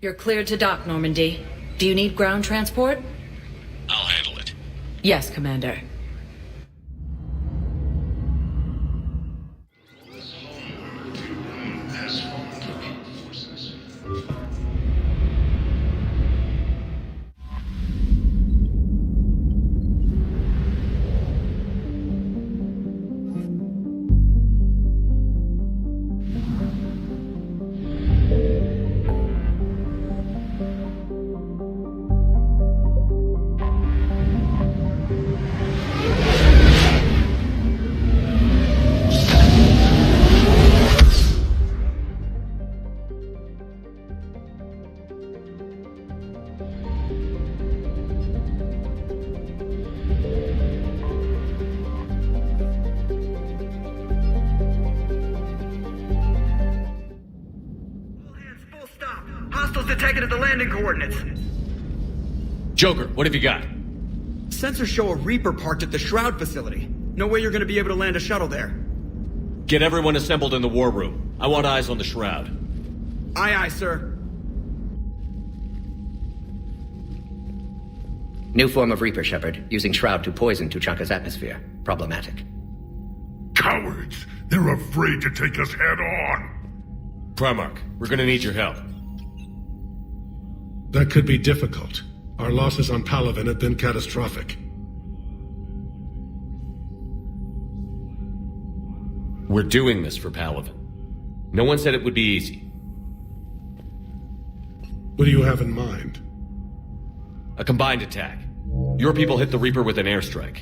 You're cleared to dock, Normandy. Do you need ground transport? I'll handle it. Yes, Commander. Hostiles detected at the landing coordinates. Joker, what have you got? Sensors show a Reaper parked at the Shroud facility. No way you're gonna be able to land a shuttle there. Get everyone assembled in the war room. I want eyes on the Shroud. Aye, aye, sir. New form of Reaper, Shepard, using Shroud to poison Tuchanka's atmosphere. Problematic. Cowards! They're afraid to take us head on! Primarch, we're gonna need your help. That could be difficult. Our losses on Palaven have been catastrophic. We're doing this for Palaven. No one said it would be easy. What do you have in mind? A combined attack. Your people hit the Reaper with an airstrike.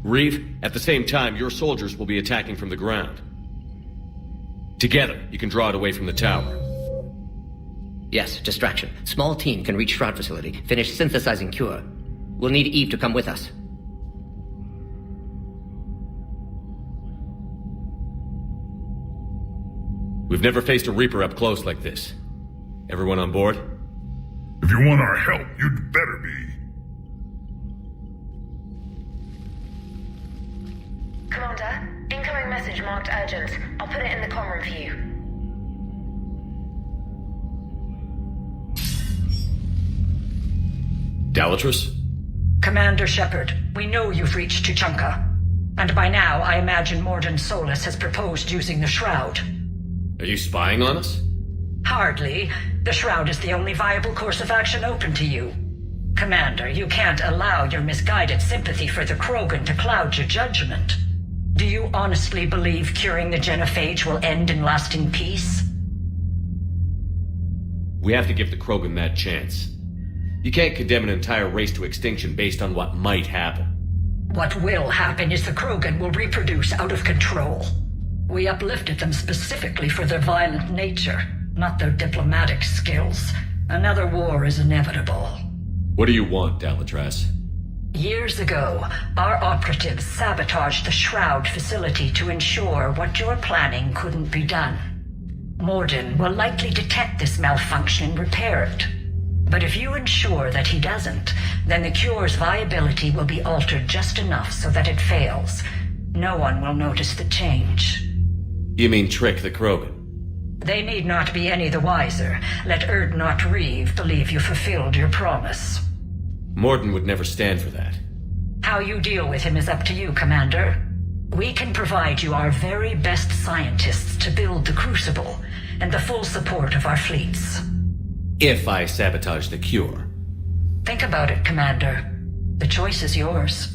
Reeve, at the same time, your soldiers will be attacking from the ground. Together, you can draw it away from the tower. Yes, distraction. Small team can reach Shroud facility, finish synthesizing cure. We'll need Eve to come with us. We've never faced a Reaper up close like this. Everyone on board? If you want our help, you'd better be. Commander, incoming message marked urgent. I'll put it in the comm room for you. Dalatrus? Commander Shepard, we know you've reached Tuchanka. And by now, I imagine Morden Solus has proposed using the Shroud. Are you spying on us? Hardly. The Shroud is the only viable course of action open to you. Commander, you can't allow your misguided sympathy for the Krogan to cloud your judgment. Do you honestly believe curing the genophage will end in lasting peace? We have to give the Krogan that chance. You can't condemn an entire race to extinction based on what might happen. What will happen is the Krogan will reproduce out of control. We uplifted them specifically for their violent nature, not their diplomatic skills. Another war is inevitable. What do you want, Dalatrus? Years ago, our operatives sabotaged the Shroud facility to ensure what you're planning couldn't be done. Morden will likely detect this malfunction and repair it. But if you ensure that he doesn't, then the cure's viability will be altered just enough so that it fails. No one will notice the change. You mean trick the Krogan? They need not be any the wiser. Let not Reeve believe you fulfilled your promise. Morden would never stand for that. How you deal with him is up to you, Commander. We can provide you our very best scientists to build the Crucible, and the full support of our fleets. If I sabotage the cure. Think about it, Commander. The choice is yours.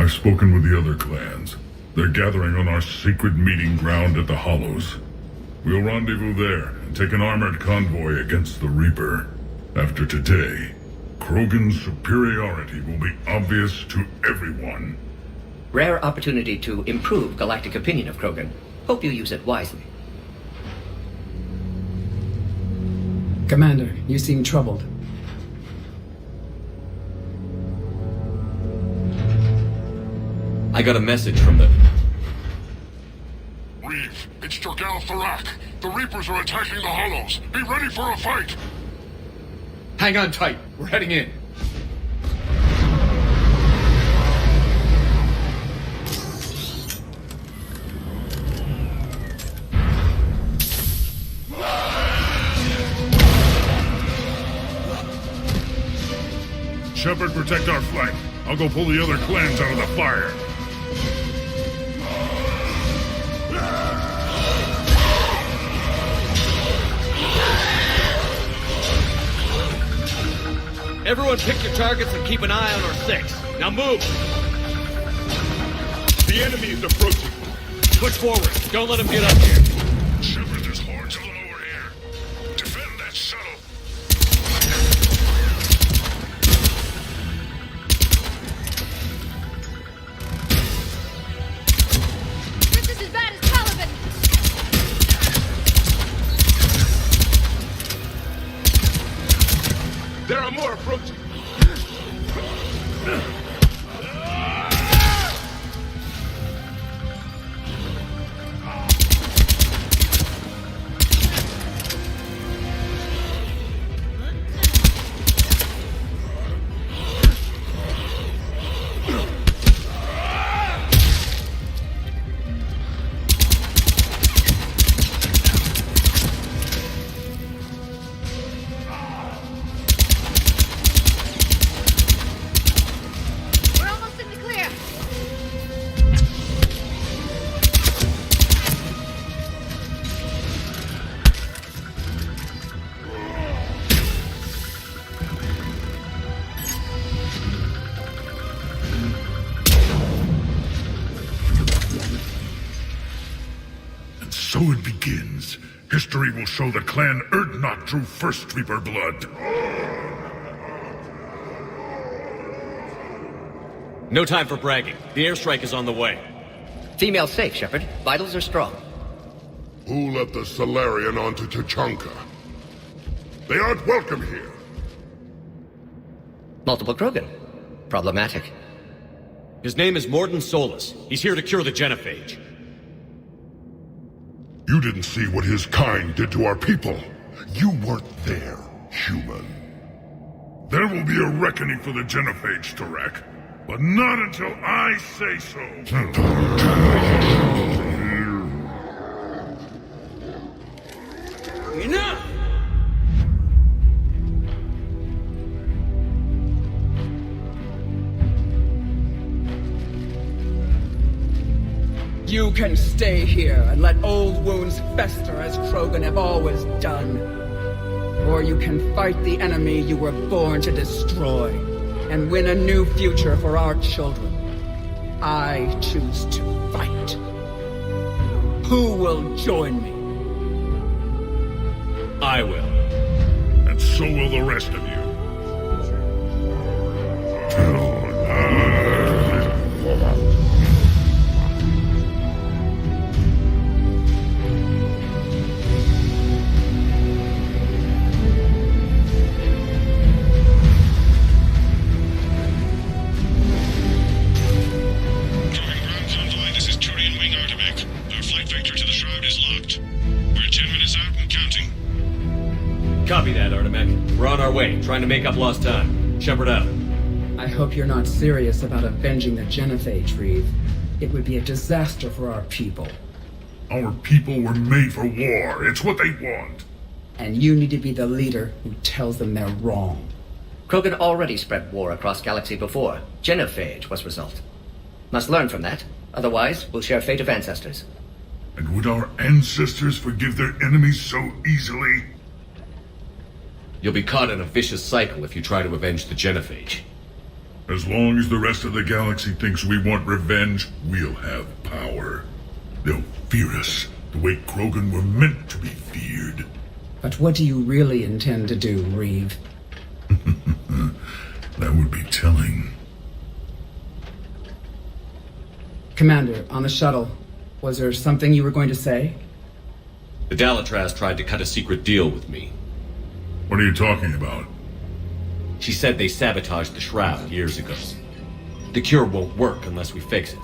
I've spoken with the other clans. They're gathering on our secret meeting ground at the Hollows. We'll rendezvous there and take an armored convoy against the Reaper. After today, Krogan's superiority will be obvious to everyone. Rare opportunity to improve galactic opinion of Krogan. Hope you use it wisely. Commander, you seem troubled. I got a message from the... Reeve, it's Jorgal Tharak. The Reapers are attacking the Hollows. Be ready for a fight! Hang on tight. We're heading in. Shepard, protect our flank. I'll go pull the other clans out of the fire. Everyone pick your targets and keep an eye on our 6. Now move! The enemy is approaching. Push forward. Don't let him get up here. Shepard, there's hordes of them over here. Defend that shuttle. This is as bad as Taliban! There are more approaching. We're almost in the clear! And so it begins. History will show the clan Erdnot drew first Reaper blood. No time for bragging. The airstrike is on the way. Female safe, Shepard. Vitals are strong. Who let the Solarian onto Tachanka? They aren't welcome here. Multiple Krogan. Problematic. His name is Morden Solus. He's here to cure the genophage. You didn't see what his kind did to our people. You weren't there, human. There will be a reckoning for the genophage, Tharak. But not until I say so. Enough! You can stay here and let old wounds fester as Krogan have always done. Or you can fight the enemy you were born to destroy and win a new future for our children. I choose to fight. Who will join me? I will. And so will the rest of you. Copy that, Artemek. We're on our way, trying to make up lost time. Shepard out. I hope you're not serious about avenging the genophage, Reeve. It would be a disaster for our people. Our people were made for war. It's what they want. And you need to be the leader who tells them they're wrong. Krogan already spread war across galaxy before. Genophage was result. Must learn from that. Otherwise, we'll share fate of ancestors. And would our ancestors forgive their enemies so easily? You'll be caught in a vicious cycle if you try to avenge the genophage. As long as the rest of the galaxy thinks we want revenge, we'll have power. They'll fear us the way Krogan were meant to be feared. But what do you really intend to do, Reeve? That would be telling. Commander, on the shuttle, was there something you were going to say? The Dalatraz tried to cut a secret deal with me. What are you talking about? She said they sabotaged the Shroud years ago. The cure won't work unless we fix it.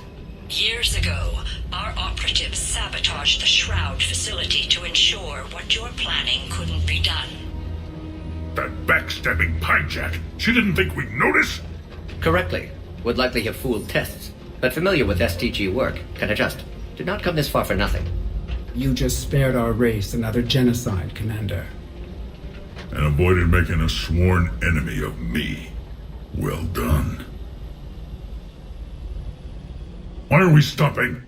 Years ago, our operatives sabotaged the Shroud facility to ensure what you're planning couldn't be done. That backstabbing pinejack! She didn't think we'd notice? Correctly. Would likely have fooled tests, but familiar with STG work, can adjust. Did not come this far for nothing. You just spared our race another genocide, Commander. And avoided making a sworn enemy of me. Well done. Why are we stopping?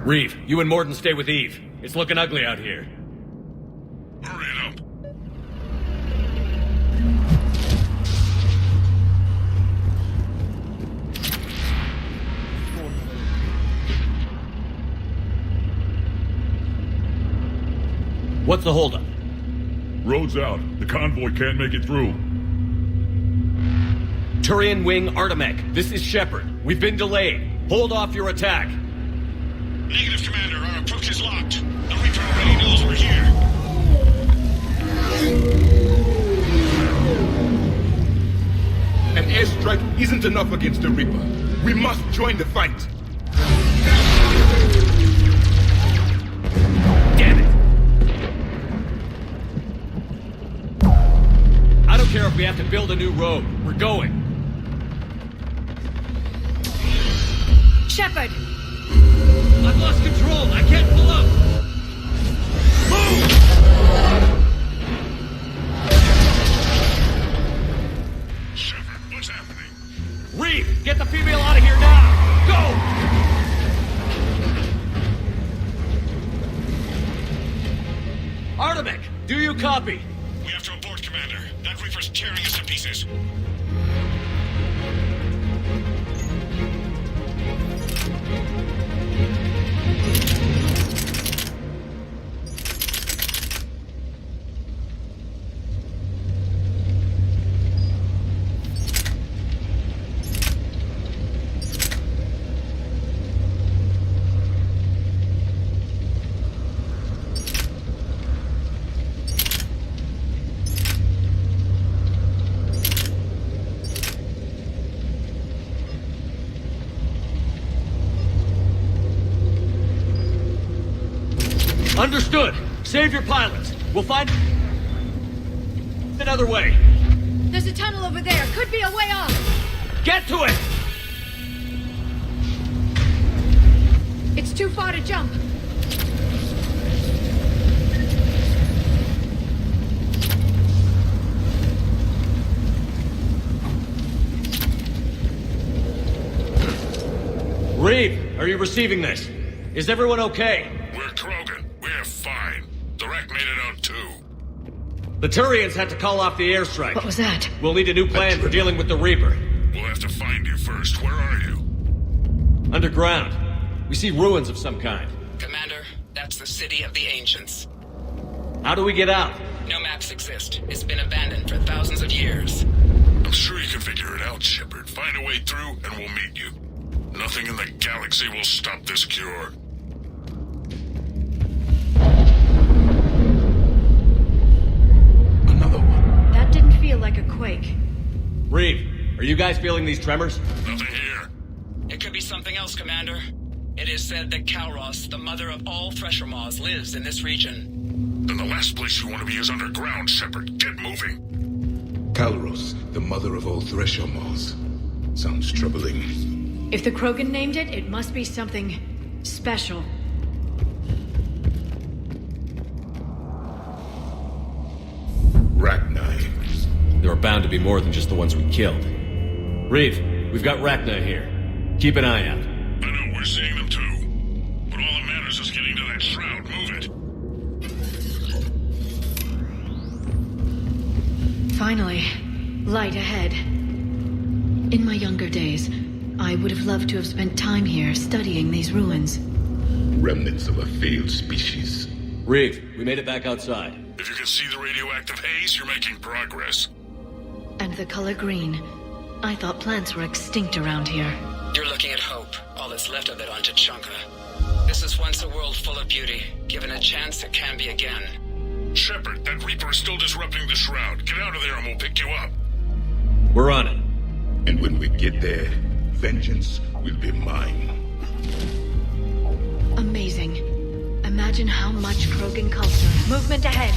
Reeve, you and Morden stay with Eve. It's looking ugly out here. Hurry it up. What's the holdup? Road's out. The convoy can't make it through. Turian Wing Artemek, this is Shepard. We've been delayed. Hold off your attack. Negative, Commander. Our approach is locked. The Reaper already knows we're here. An airstrike isn't enough against the Reaper. We must join the fight. Damn it! I don't care if we have to build a new road. We're going. Shepard! I've lost control. I can't pull up. Move! Shepard, what's happening? Reeve, get the female out of here now! Go! Artemek, do you copy? We have to abort, Commander. That Reaper's tearing us to pieces. Understood. Save your pilots. We'll find another way. There's a tunnel over there. Could be a way off. Get to it! It's too far to jump. Reeve, are you receiving this? Is everyone okay? We're Krogan. We're fine. The wreck made it out too. The Turians had to call off the airstrike. What was that? We'll need a new plan for dealing with the Reaper. We'll have to find you first. Where are you? Underground. We see ruins of some kind. Commander, that's the city of the ancients. How do we get out? No maps exist. It's been abandoned for thousands of years. I'm sure you can figure it out, Shepard. Find a way through, and we'll meet you. Nothing in the galaxy will stop this cure. Another one. That didn't feel like a quake. Reeve, are you guys feeling these tremors? Nothing here. It could be something else, Commander. It is said that Kalros, the mother of all Thresher Maws, lives in this region. Then the last place you want to be is underground, Shepard. Get moving. Kalros, the mother of all Thresher Maws. Sounds troubling. If the Krogan named it, it must be something Special. Rachni. There are bound to be more than just the ones we killed. Reeve, we've got Rachni here. Keep an eye out. I know, we're seeing them too. But all that matters is getting to that shroud. Move it. Finally. Light ahead. In my younger days, I would have loved to have spent time here studying these ruins. Remnants of a failed species. Reeve, we made it back outside. If you can see the radioactive haze, you're making progress. And the color green. I thought plants were extinct around here. You're looking at hope, all that's left of it on Tachanka. This is once a world full of beauty. Given a chance, it can be again. Shepard, that Reaper is still disrupting the shroud. Get out of there and we'll pick you up. We're on it. And when we get there, vengeance will be mine. Amazing. Imagine how much Krogan culture. Movement ahead.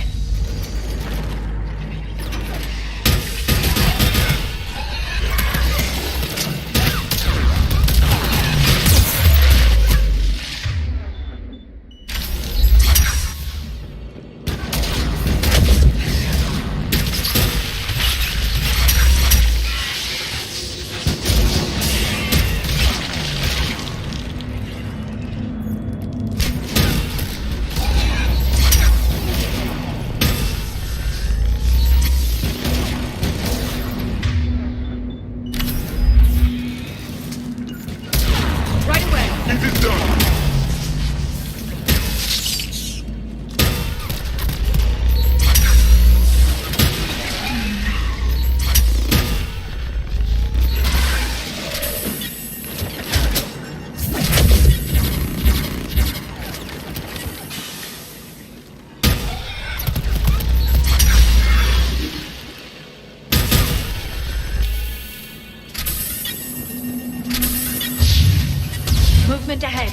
Movement ahead.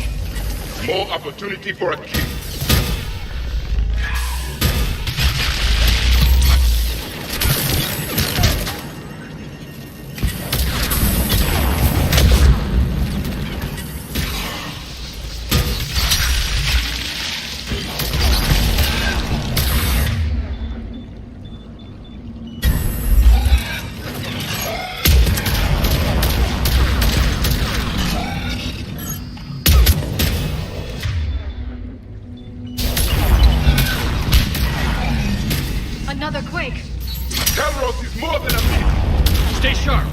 More opportunity for a kill. Another quake. Kairos is more than a myth. Stay sharp.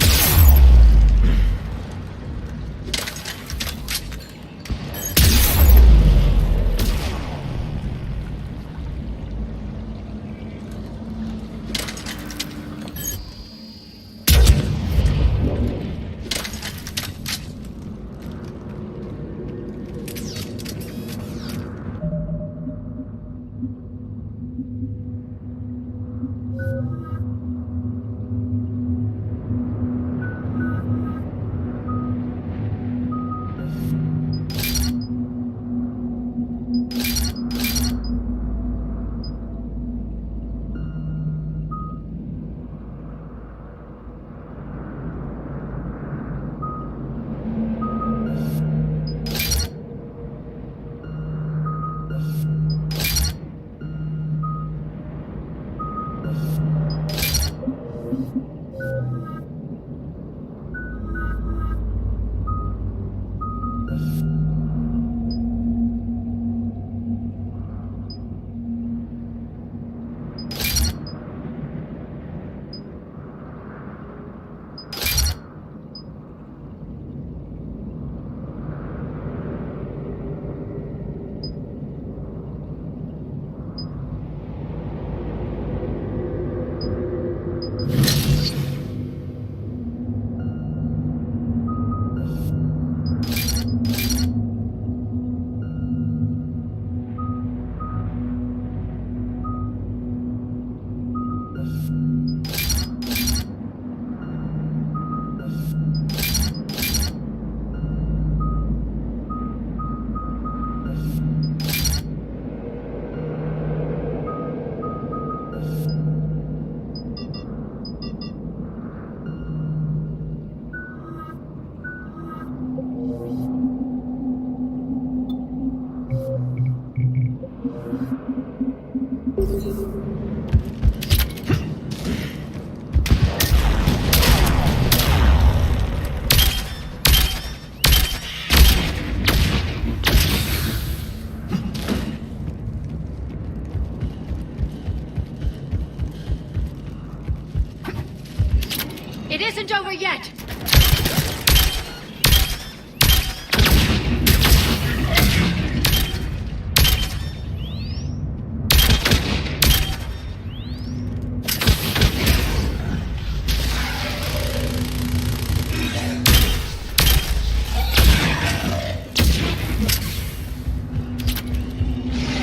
isn't over yet!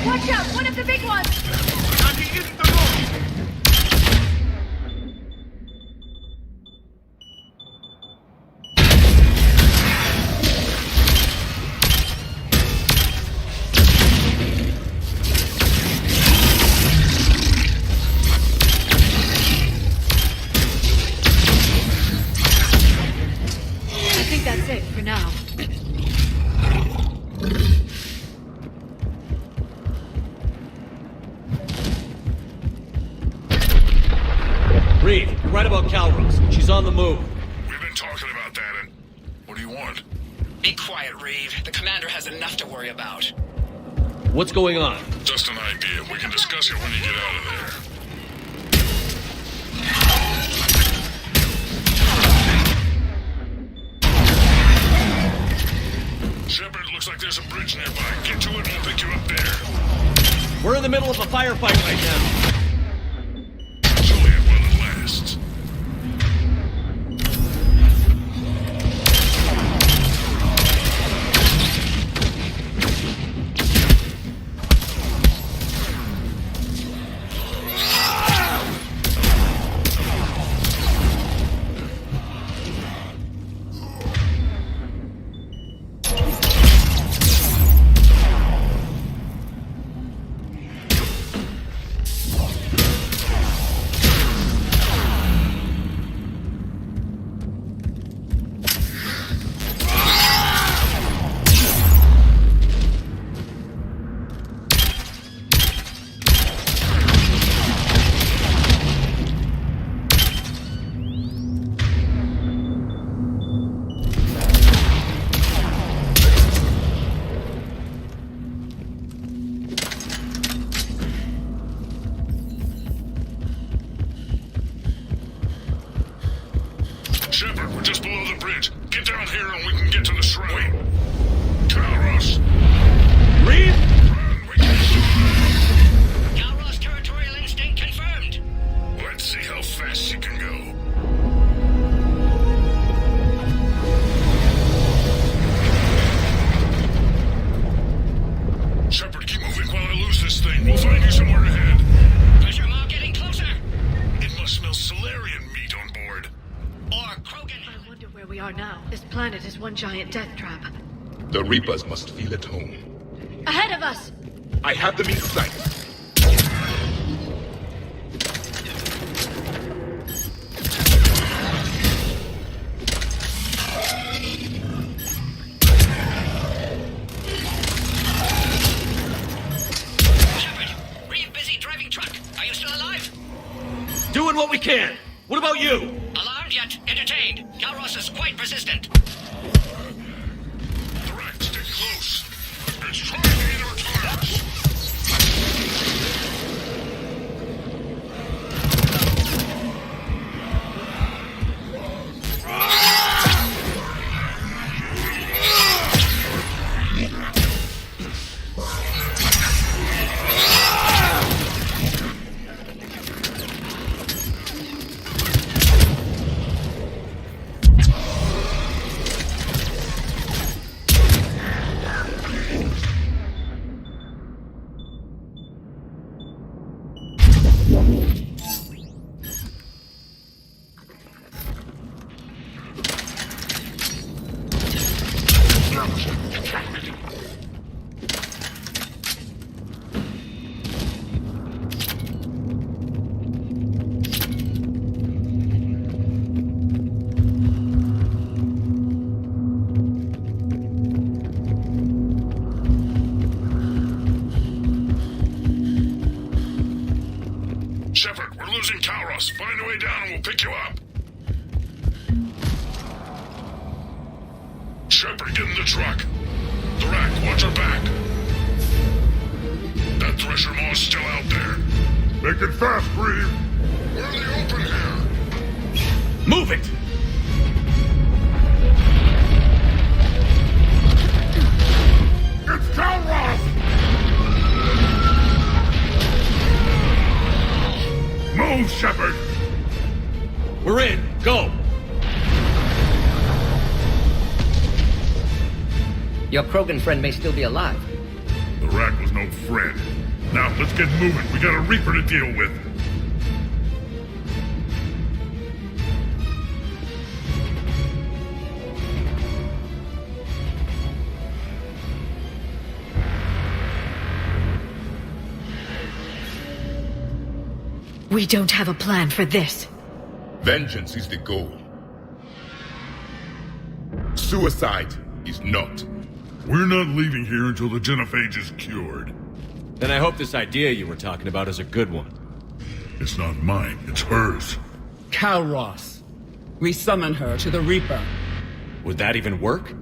Watch out! One of the big ones! And he isn't alone! I think that's it for now. Reeve, you're right about Calros. She's on the move. We've been talking about that, and what do you want? Be quiet, Reeve. The commander has enough to worry about. What's going on? Just an idea. We can discuss it when you get out of there. Shepard, looks like there's a bridge nearby. Get to it and we'll pick you up there. We're in the middle of a firefight right now. It's only while it lasts. Shepard, we're just below the bridge. Get down here and we can get to the shroud. Wait. Calros. Reeve? Run, we can... Calros territorial instinct confirmed. Let's see how fast she can go. Shepard, keep moving while I lose this thing. We'll find you somewhere ahead. Pressure mark getting closer. It must smell Solarian meat on board. Or Krogan. I wonder where we are now. This planet is one giant death trap. The Reapers must feel at home. Ahead of us! I have them in sight. Shepard, Reeve busy driving truck. Are you still alive? Doing what we can. What about you? Alarmed yet entertained. Calros is quite persistent. Direct, stick close. It's trying to hit our tires. Shepard, we're losing Calros. Find a way down and we'll pick you up. Shepard, get in the truck. The rack, watch our back. That thresher maw's still out there. Make it fast, Reeve. We're in the open here. Move it! Your Krogan friend may still be alive. The rat was no friend. Now, let's get moving. We got a Reaper to deal with. We don't have a plan for this. Vengeance is the goal. Suicide is not. We're not leaving here until the genophage is cured. Then I hope this idea you were talking about is a good one. It's not mine, it's hers. Kalros. We summon her to the Reaper. Would that even work?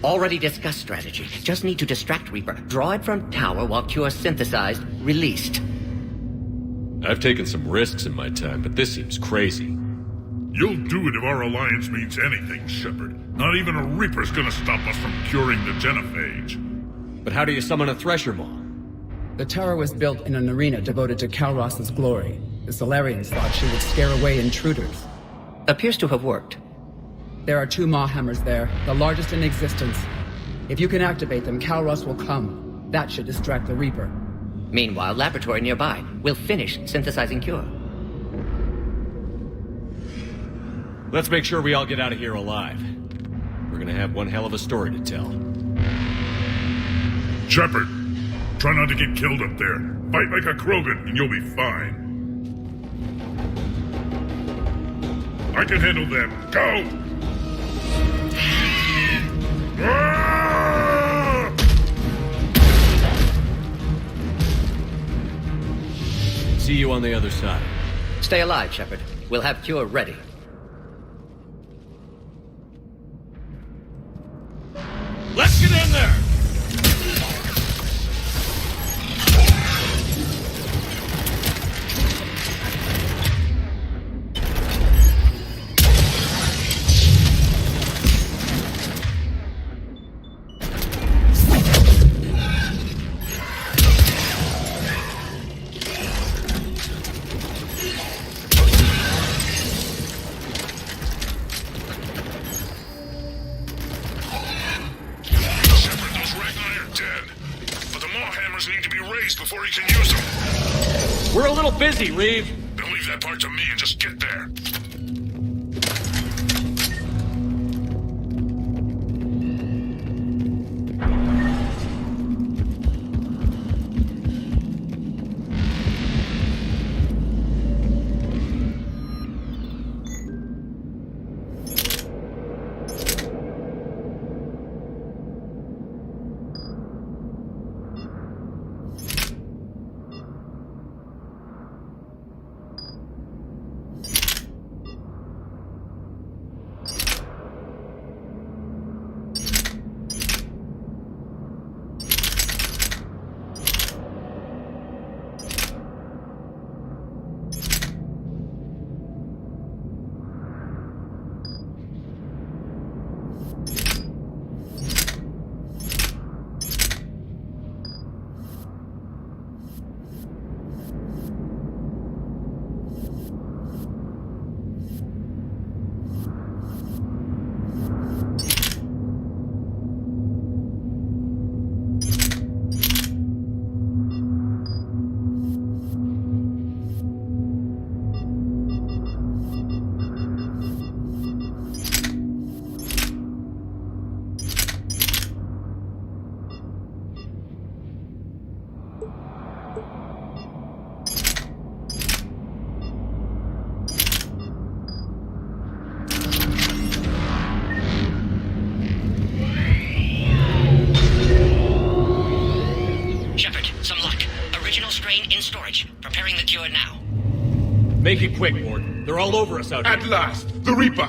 Already discussed strategy. Just need to distract Reaper. Draw it from tower while Cure synthesized, released. I've taken some risks in my time, but this seems crazy. You'll do it if our alliance means anything, Shepard. Not even a Reaper's gonna stop us from curing the genophage. But how do you summon a Thresher Maw? The tower was built in an arena devoted to Kalros's glory. The Solarians thought she would scare away intruders. Appears to have worked. There are 2 Maw hammers there, the largest in existence. If you can activate them, Kalros will come. That should distract the Reaper. Meanwhile, laboratory nearby. We'll finish synthesizing Cure. Let's make sure we all get out of here alive. We're gonna have one hell of a story to tell. Shepard, try not to get killed up there. Fight like a Krogan and you'll be fine. I can handle them. Go! Ah! See you on the other side. Stay alive, Shepard. We'll have Cure ready. Let's get in there! Before he can use them. We're a little busy, Reeve. Then leave that part to me and just get there. Make it quick, Ward. They're all over us out here. At last, the Reaper!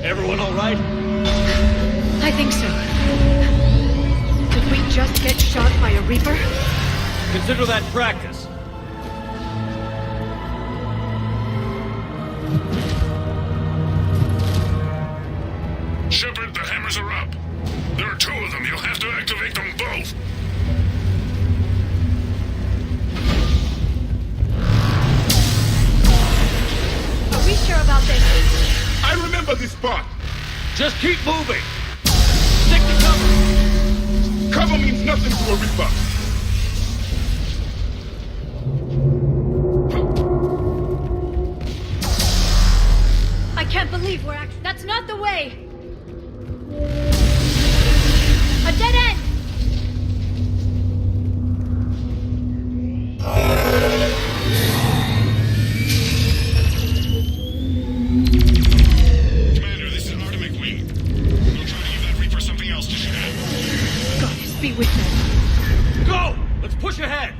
Everyone all right? I think so. Did we just get shot by a Reaper? Consider that practice. Shepard, the hammers are up. There are 2 of them. You'll have to activate them both. Just keep moving! Stick to cover! Cover means nothing to a Reaper. I can't believe we're That's not the way! A dead end! Commander, this is Atomic Wing. We'll try to give that Reaper something else to shoot at. Goddess be with me. Go! Let's push ahead!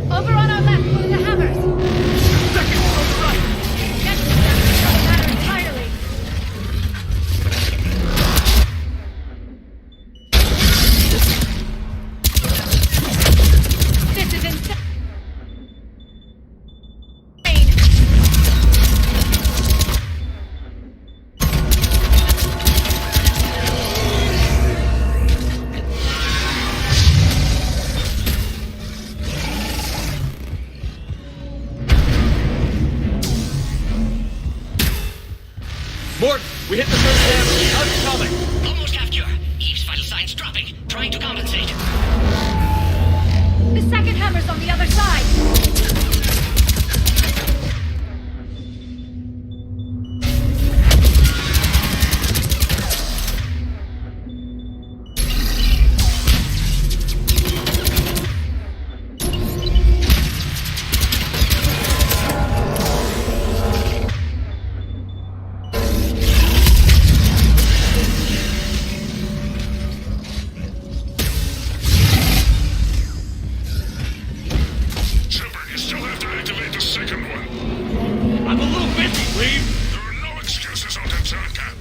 Over on our left, one of the hammers! Second on the right! Next to them, doesn't matter entirely. This is insane! Morton, we hit the third hammer. How's it coming? Almost half cure. Eve's vital signs dropping. Trying to compensate. The second hammer's on the other side! Shepard, you still have to activate the second one. I'm a little busy, Reeve! There are no excuses on Tatanka.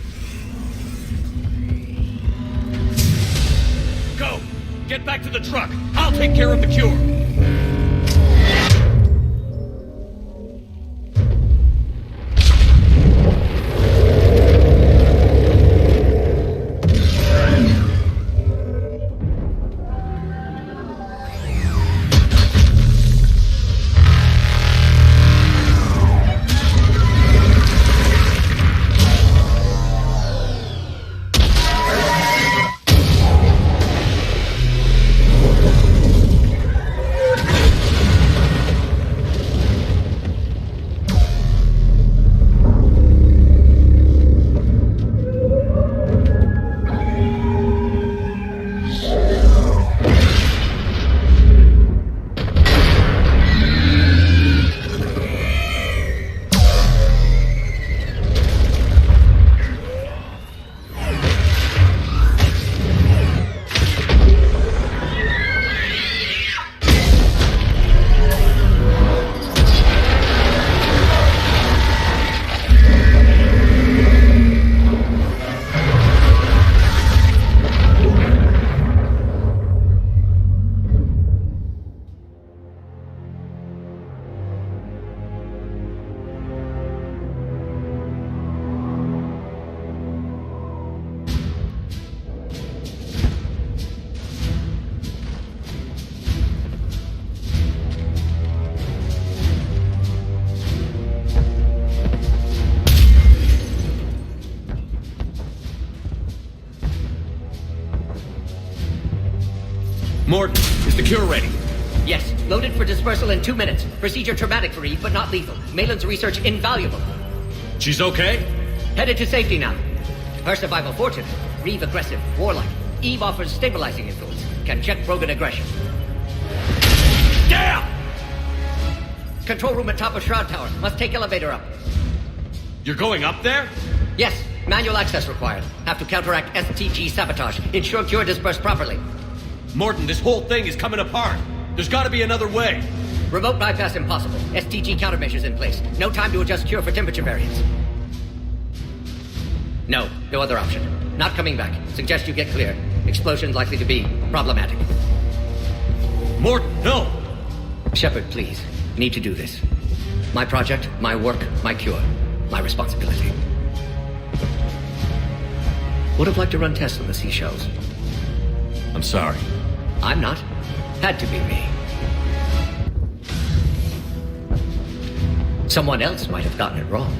Go! Get back to the truck! I'll take care of the cure! Morton, is the cure ready? Yes, loaded for dispersal in 2 minutes. Procedure traumatic for Eve, but not lethal. Malin's research invaluable. She's okay? Headed to safety now. Her survival fortunate. Reeve aggressive, warlike. Eve offers stabilizing influence. Can check Brogan aggression. Damn! Control room at top of Shroud Tower. Must take elevator up. You're going up there? Yes, manual access required. Have to counteract STG sabotage. Ensure cure dispersed properly. Morton, this whole thing is coming apart. There's gotta be another way. Remote bypass impossible. STG countermeasures in place. No time to adjust cure for temperature variance. No other option. Not coming back. Suggest you get clear. Explosion likely to be problematic. Morton, no! Shepard, please. Need to do this. My project, my work, my cure. My responsibility. Would have liked to run tests on the seashells. I'm sorry. I'm not. Had to be me. Someone else might have gotten it wrong.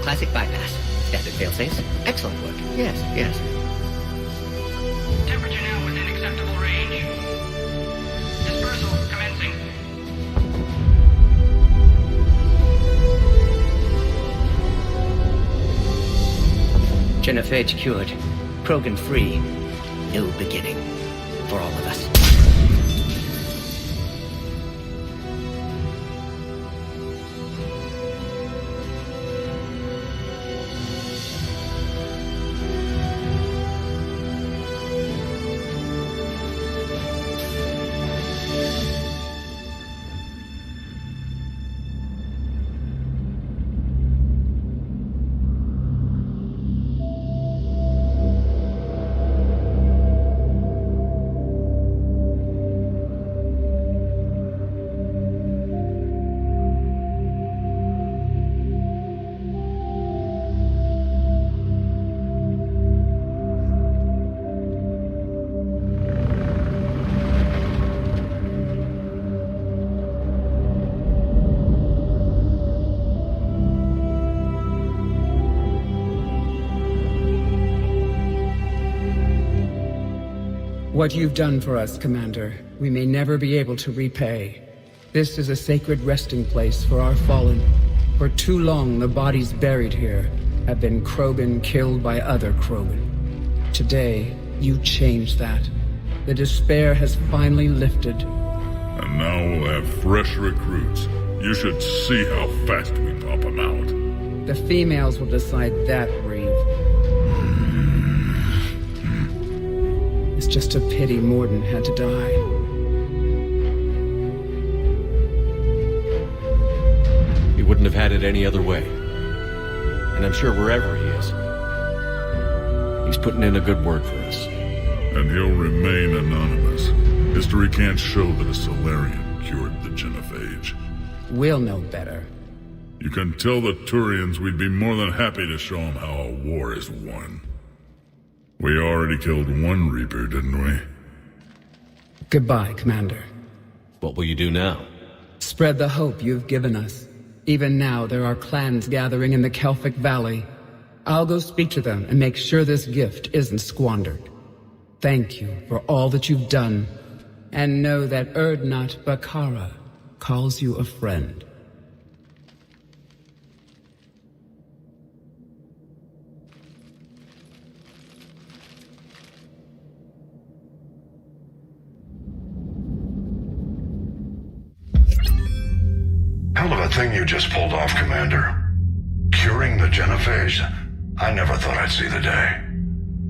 Classic bypass. Standard failsafes. Excellent work. Yes, yes. Temperature now within acceptable range. Dispersal commencing. Genophage cured. Krogan free. New beginning. For all of us. What you've done for us, Commander, we may never be able to repay. This is a sacred resting place for our fallen. For too long, the bodies buried here have been Krogan killed by other Krogan. Today, you changed that. The despair has finally lifted. And now we'll have fresh recruits. You should see how fast we pop them out. The females will decide that, Reeve. It's just a pity Morden had to die. He wouldn't have had it any other way. And I'm sure wherever he is, he's putting in a good word for us. And he'll remain anonymous. History can't show that a Solarian cured the Genophage. We'll know better. You can tell the Turians we'd be more than happy to show them how a war is won. We already killed one Reaper, didn't we? Goodbye, Commander. What will you do now? Spread the hope you've given us. Even now, there are clans gathering in the Kelphic Valley. I'll go speak to them and make sure this gift isn't squandered. Thank you for all that you've done. And know that Erdnot Bakara calls you a friend. Hell of a thing you just pulled off, Commander. Curing the Genophage? I never thought I'd see the day.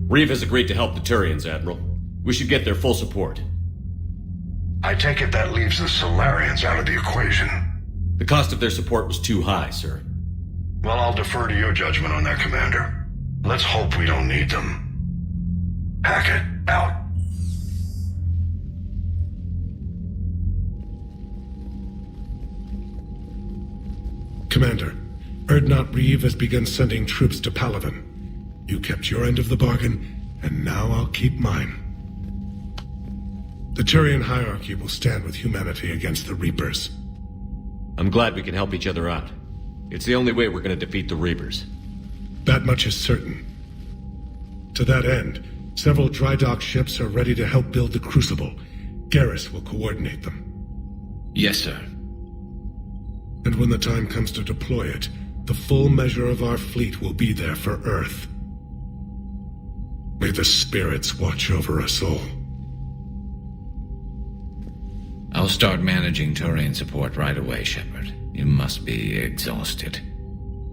Reeve has agreed to help the Turians, Admiral. We should get their full support. I take it that leaves the Solarians out of the equation. The cost of their support was too high, sir. Well, I'll defer to your judgment on that, Commander. Let's hope we don't need them. Hackett, out. Commander, Erdnot Reeve has begun sending troops to Palaven. You kept your end of the bargain, and now I'll keep mine. The Turian hierarchy will stand with humanity against the Reapers. I'm glad we can help each other out. It's the only way we're going to defeat the Reapers. That much is certain. To that end, several dry dock ships are ready to help build the Crucible. Garrus will coordinate them. Yes, sir. And when the time comes to deploy it, the full measure of our fleet will be there for Earth. May the spirits watch over us all. I'll start managing Turian support right away, Shepard. You must be exhausted.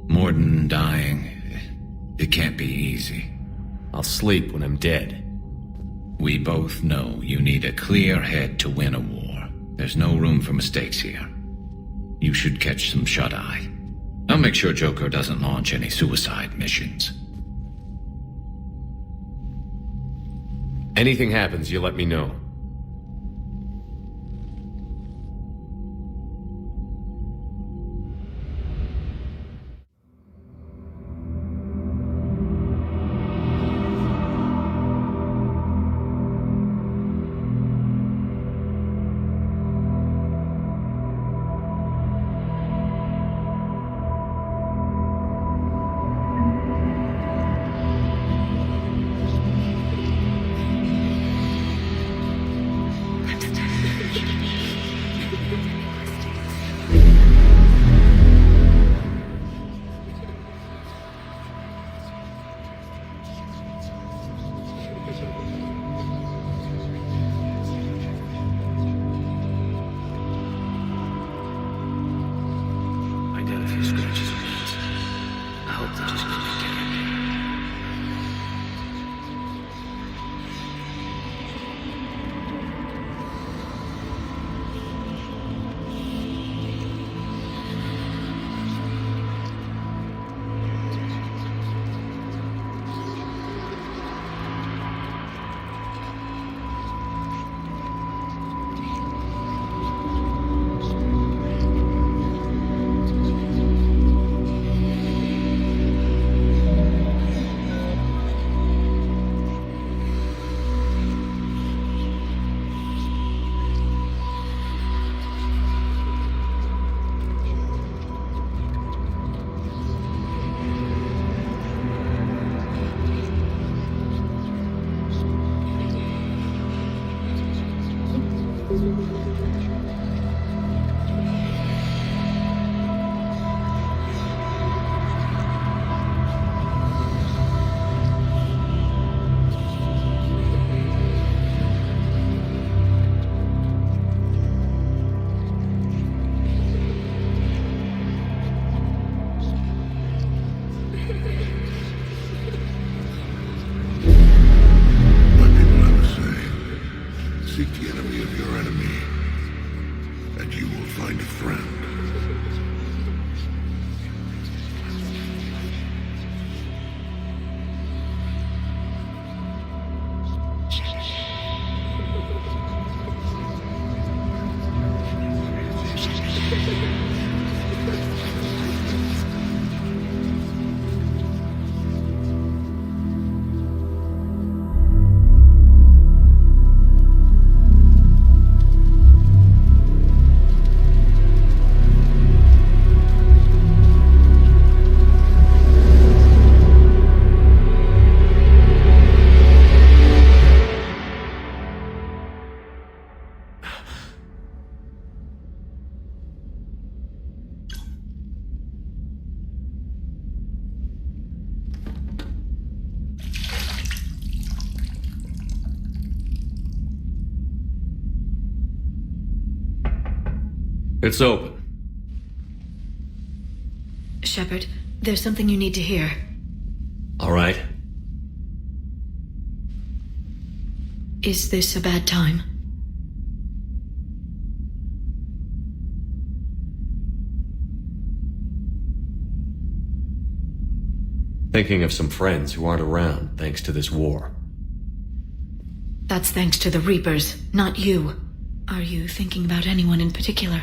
Morden dying, it can't be easy. I'll sleep when I'm dead. We both know you need a clear head to win a war. There's no room for mistakes here. You should catch some shut-eye. I'll make sure Joker doesn't launch any suicide missions. Anything happens, you let me know. It's open. Shepard, there's something you need to hear. All right. Is this a bad time? Thinking of some friends who aren't around thanks to this war. That's thanks to the Reapers, not you. Are you thinking about anyone in particular?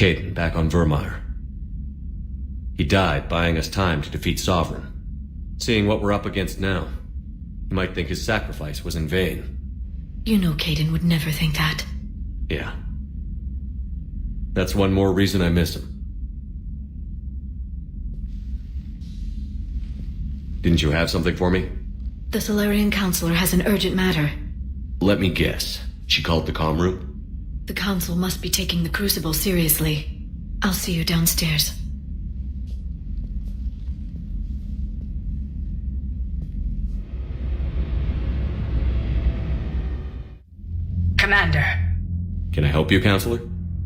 Caden, back on Vermeer. He died buying us time to defeat Sovereign. Seeing what we're up against now, you might think his sacrifice was in vain. You know Caden would never think that. Yeah. That's one more reason I miss him. Didn't you have something for me? The Solarian Counselor has an urgent matter. Let me guess. She called the comm room? The Council must be taking the Crucible seriously. I'll see you downstairs. Commander, Can I help you, Counselor?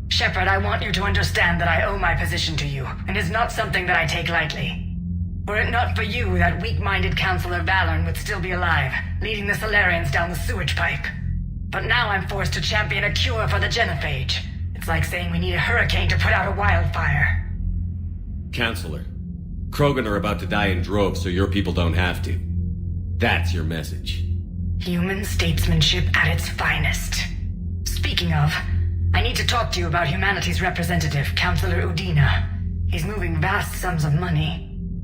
Shepard, I want you to understand that I owe my position to you, and it's not something that I take lightly. Were it not for you, that weak-minded Counselor Valorn would still be alive, leading the Solarians down the sewage pipe. But now I'm forced to champion a cure for the genophage. It's like saying we need a hurricane to put out a wildfire. Counselor, Krogan are about to die in droves so your people don't have to. That's your message. Human statesmanship at its finest. Speaking of, I need to talk to you about humanity's representative, Counselor Udina. He's moving vast sums of money.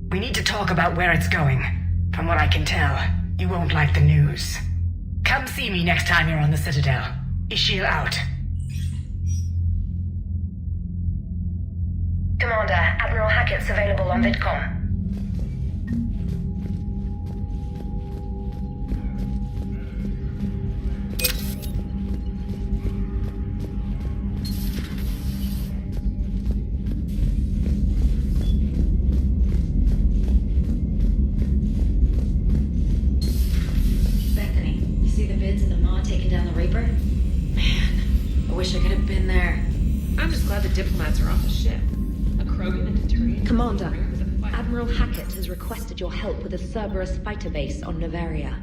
We need to talk about where it's going. From what I can tell, you won't like the news. Come see me next time you're on the Citadel. Ishil out. Commander, Admiral Hackett's available on VidCom. Wish I could have been there. I'm just glad the diplomats are off the ship. A Krogan and a Turian. Commander, Admiral Hackett has requested your help with a Cerberus fighter base on Novaria.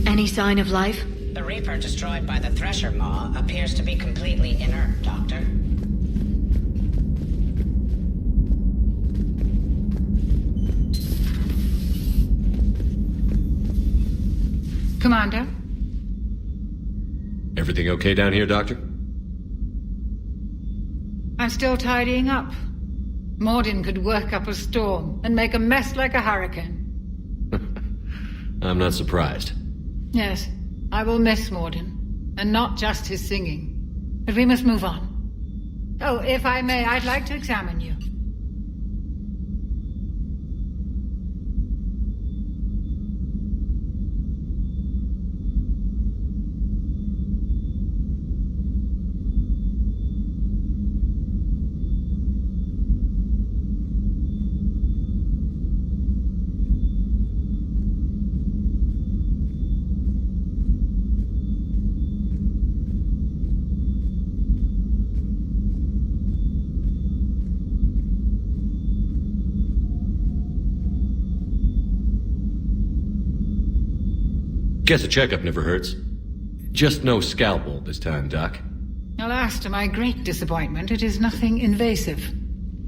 Any sign of life? The Reaper destroyed by the Thresher Maw appears to be completely inert, Doctor. Commander? Everything okay down here, Doctor? I'm still tidying up. Mordin could work up a storm and make a mess like a hurricane. I'm not surprised. Yes, I will miss Mordin, and not just his singing. But we must move on. Oh, if I may, I'd like to examine you. Guess a checkup never hurts. Just no scalpel this time, Doc. Alas, to my great disappointment, it is nothing invasive.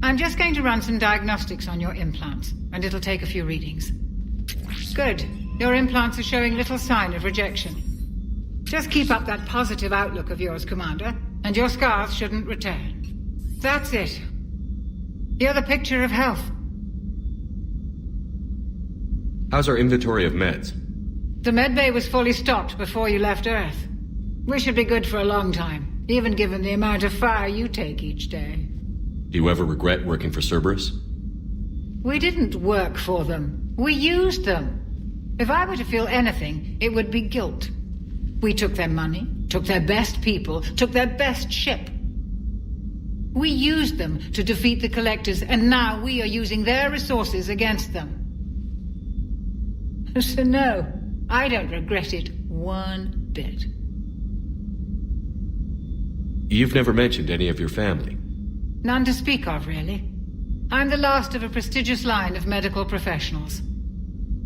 I'm just going to run some diagnostics on your implants, and it'll take a few readings. Good. Your implants are showing little sign of rejection. Just keep up that positive outlook of yours, Commander, and your scars shouldn't return. That's it. You're the picture of health. How's our inventory of meds? The medbay was fully stocked before you left Earth. We should be good for a long time, even given the amount of fire you take each day. Do you ever regret working for Cerberus? We didn't work for them. We used them. If I were to feel anything, it would be guilt. We took their money, took their best people, took their best ship. We used them to defeat the Collectors, and now we are using their resources against them. So no, I don't regret it one bit. You've never mentioned any of your family. None to speak of, really. I'm the last of a prestigious line of medical professionals.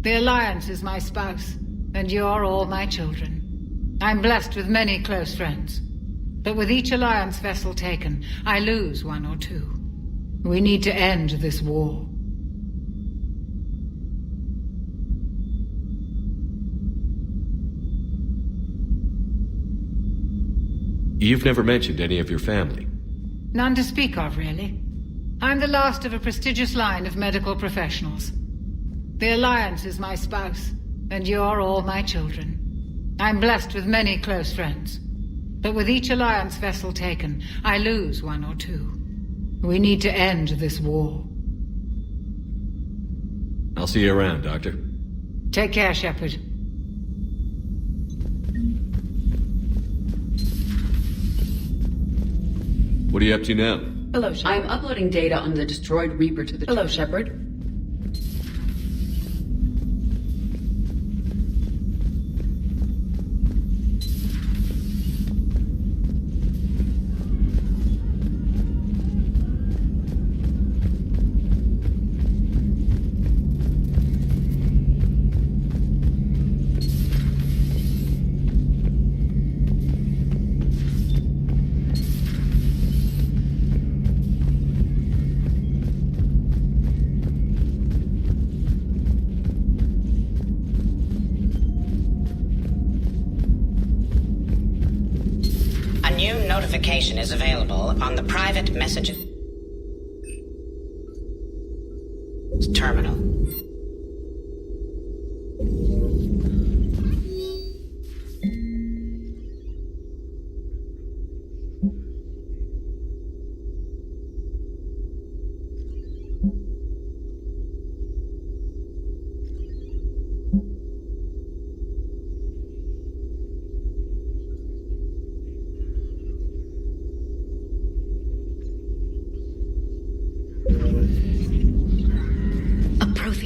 The Alliance is my spouse, and you're all my children. I'm blessed with many close friends. But with each Alliance vessel taken, I lose one or two. We need to end this war. You've never mentioned any of your family. None to speak of, really. I'm the last of a prestigious line of medical professionals. The Alliance is my spouse, and you're all my children. I'm blessed with many close friends. But with each Alliance vessel taken, I lose one or two. We need to end this war. I'll see you around, Doctor. Take care, Shepard. What are you up to now? Hello, Shepard. I'm uploading data on the destroyed Reaper to the... Hello, Shepard. Notification is available on the private message terminal.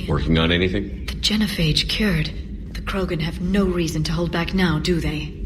Working on anything? The genophage cured. The Krogan have no reason to hold back now, do they?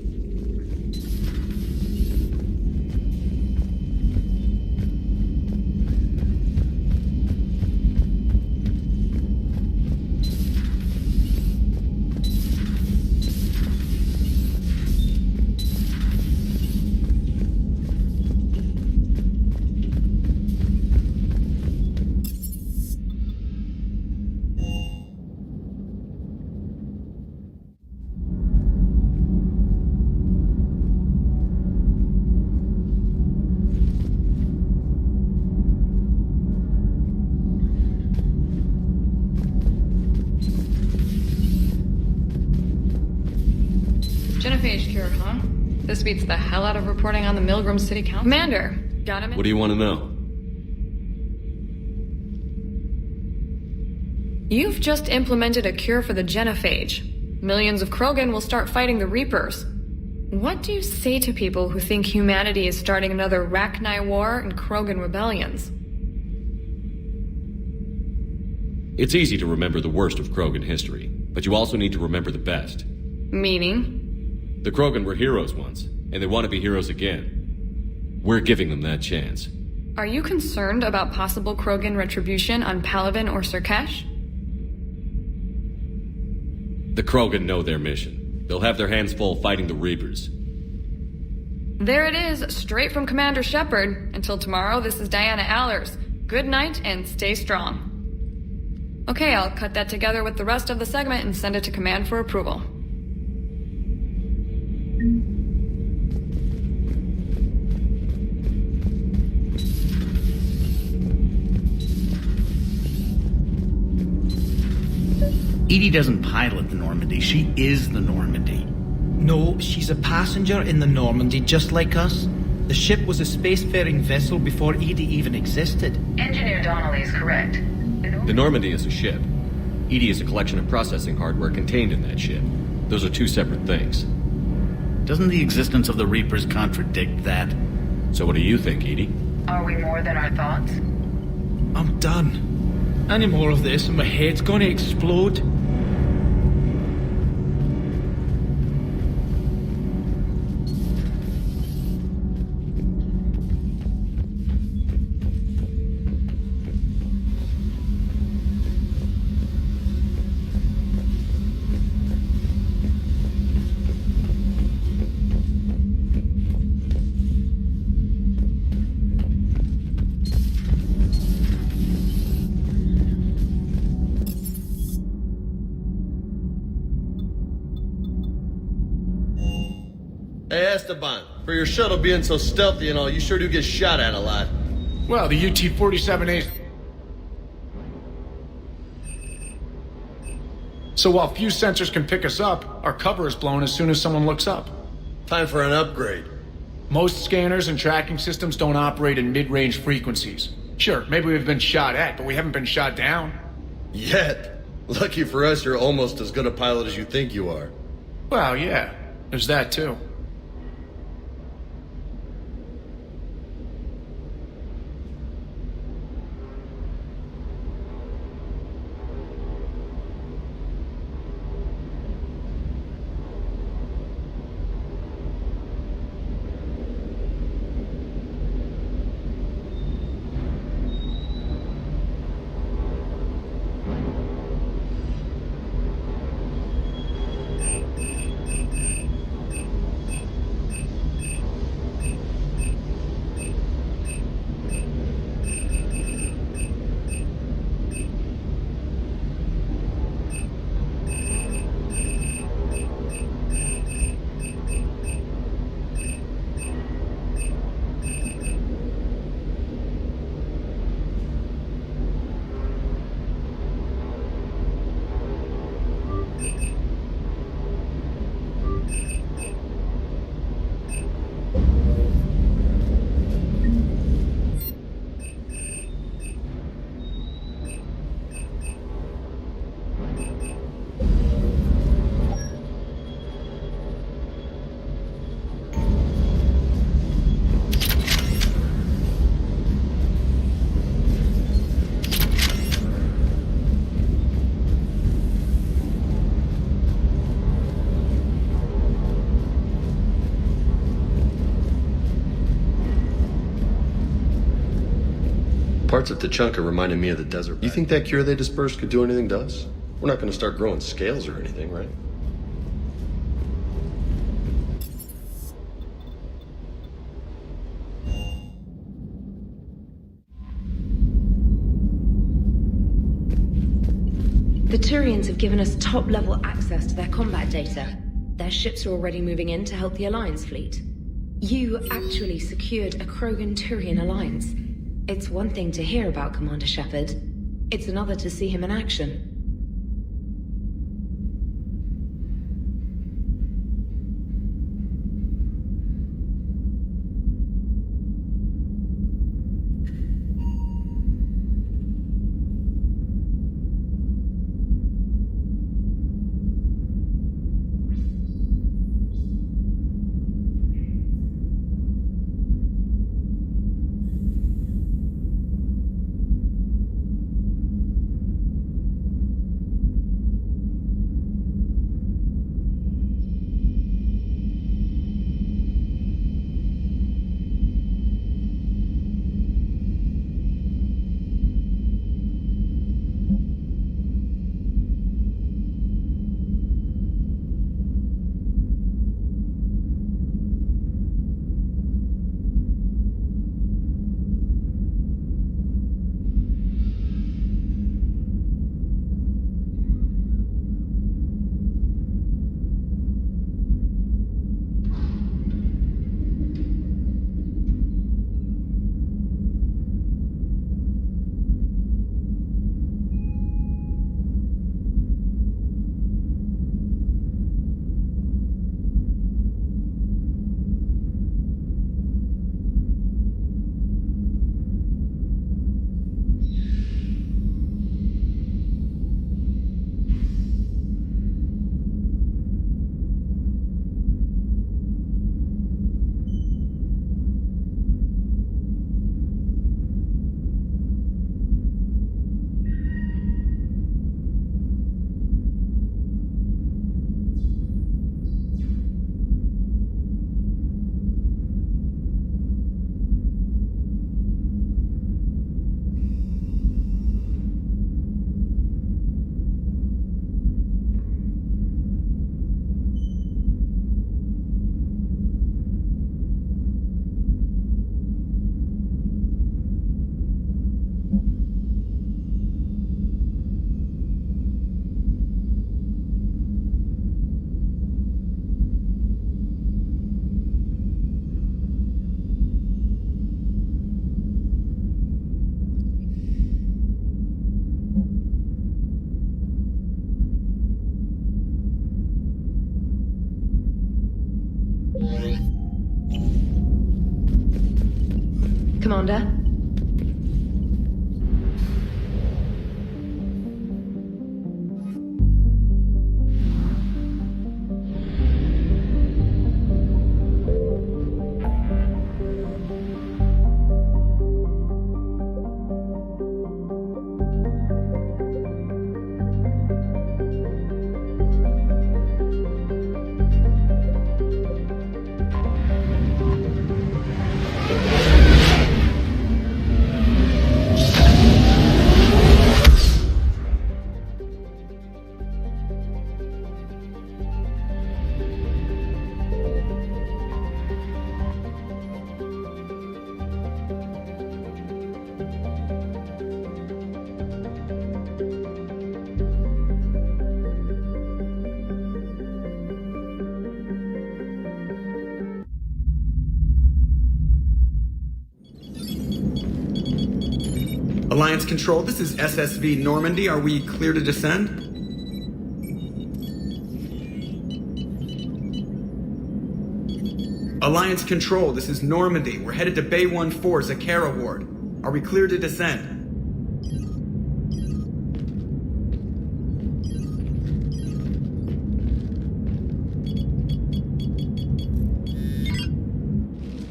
Genophage cure, huh? This beats the hell out of reporting on the Milgram City Council. Commander, got him in? What do you want to know? You've just implemented a cure for the genophage. Millions of Krogan will start fighting the Reapers. What do you say to people who think humanity is starting another Rachni War and Krogan rebellions? It's easy to remember the worst of Krogan history, but you also need to remember the best. Meaning? The Krogan were heroes once, and they want to be heroes again. We're giving them that chance. Are you concerned about possible Krogan retribution on Palaven or Surkesh? The Krogan know their mission. They'll have their hands full fighting the Reapers. There it is, straight from Commander Shepard. Until tomorrow, this is Diana Allers. Good night and stay strong. Okay, I'll cut that together with the rest of the segment and send it to Command for approval. Edie doesn't pilot the Normandy, she is the Normandy. No, she's a passenger in the Normandy, just like us. The ship was a spacefaring vessel before Edie even existed. Engineer Donnelly is correct. The Normandy is a ship. Edie is a collection of processing hardware contained in that ship. Those are two separate things. Doesn't the existence of the Reapers contradict that? So what do you think, Edie? Are we more than our thoughts? I'm done. Any more of this and my head's gonna explode. Hey, Esteban, for your shuttle being so stealthy and all, you sure do get shot at a lot. Well, the UT-47A... So while few sensors can pick us up, our cover is blown as soon as someone looks up. Time for an upgrade. Most scanners and tracking systems don't operate in mid-range frequencies. Sure, maybe we've been shot at, but we haven't been shot down. Yet. Lucky for us, you're almost as good a pilot as you think you are. Well, yeah, there's that too. Parts of Tachanka reminded me of the desert. You think that cure they dispersed could do anything to us? We're not going to start growing scales or anything, right? The Turians have given us top-level access to their combat data. Their ships are already moving in to help the Alliance fleet. You actually secured a Krogan-Turian alliance. It's one thing to hear about Commander Shepard. It's another to see him in action. Commander? Alliance Control, this is SSV Normandy. Are we clear to descend? Alliance Control, this is Normandy. We're headed to Bay 1-4, Zakara Ward. Are we clear to descend?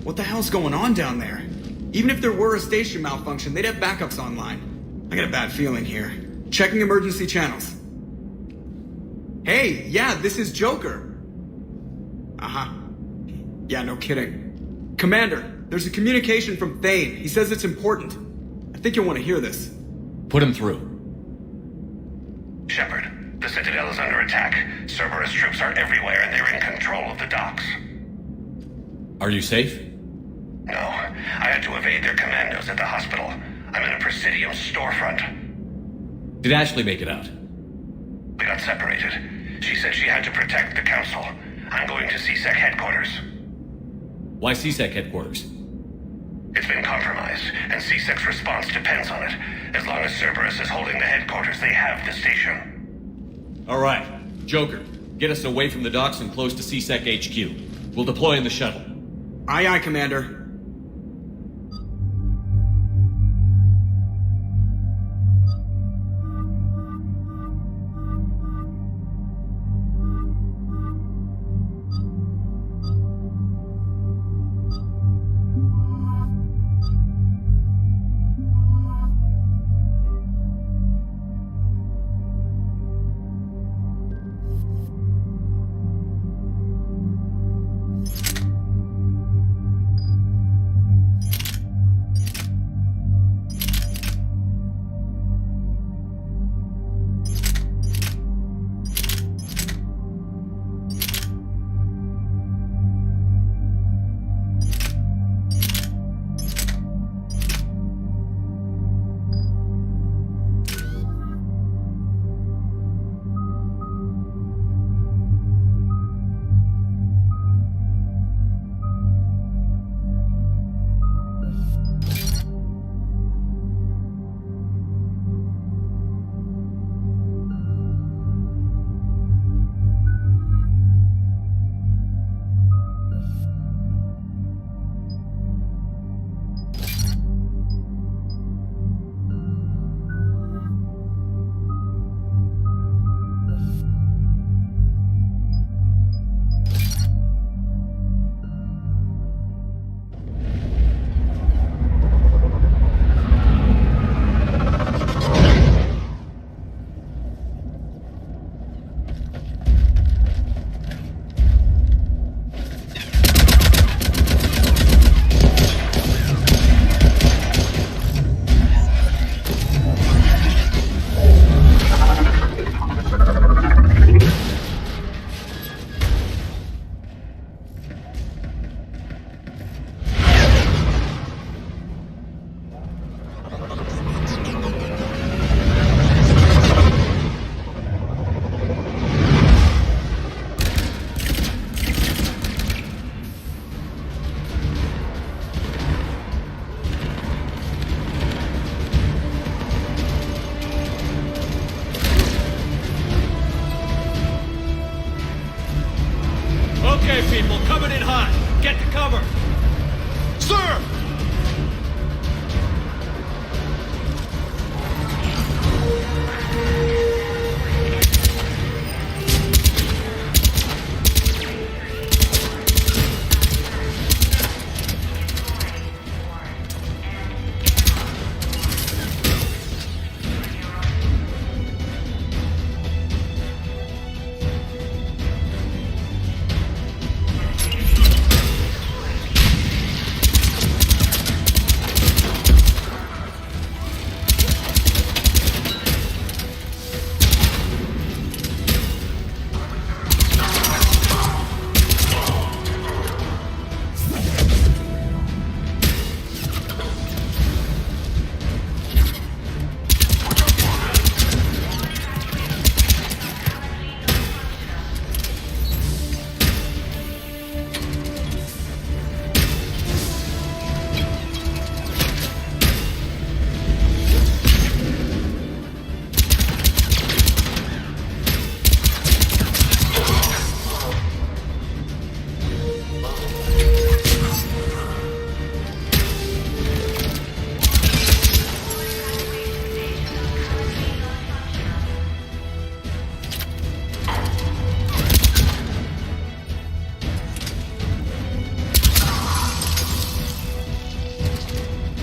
What the hell's going on down there? Even if there were a station malfunction, they'd have backups online. I got a bad feeling here. Checking emergency channels. Hey, yeah, this is Joker. Uh-huh. Yeah, no kidding. Commander, there's a communication from Thane. He says it's important. I think you'll want to hear this. Put him through. Shepard, the Citadel is under attack. Cerberus troops are everywhere and they're in control of the docks. Are you safe? No, I had to evade their commandos at the hospital. I'm in a Presidium storefront. Did Ashley make it out? We got separated. She said she had to protect the Council. I'm going to CSEC headquarters. Why CSEC headquarters? It's been compromised, and CSEC's response depends on it. As long as Cerberus is holding the headquarters, they have the station. All right. Joker, get us away from the docks and close to CSEC HQ. We'll deploy in the shuttle. Aye, aye, Commander. Okay, people, coming in hot. Get to cover. Sir!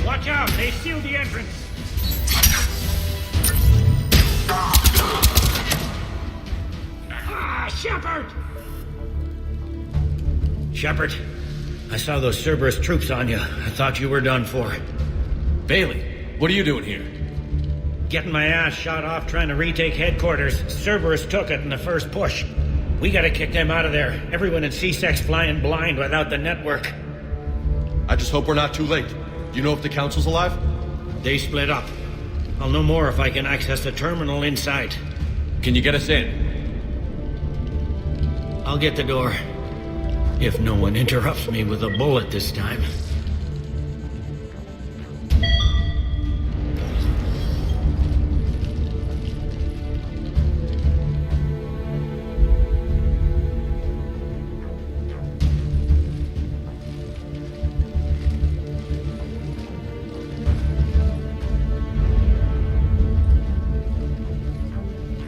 Watch out! They sealed the entrance! Ah, Shepard! Shepard, I saw those Cerberus troops on you. I thought you were done for. Bailey, what are you doing here? Getting my ass shot off trying to retake headquarters. Cerberus took it in the first push. We gotta kick them out of there. Everyone in C-Sec's flying blind without the network. I just hope we're not too late. Do you know if the Council's alive? They split up. I'll know more if I can access the terminal inside. Can you get us in? I'll get the door. If no one interrupts me with a bullet this time.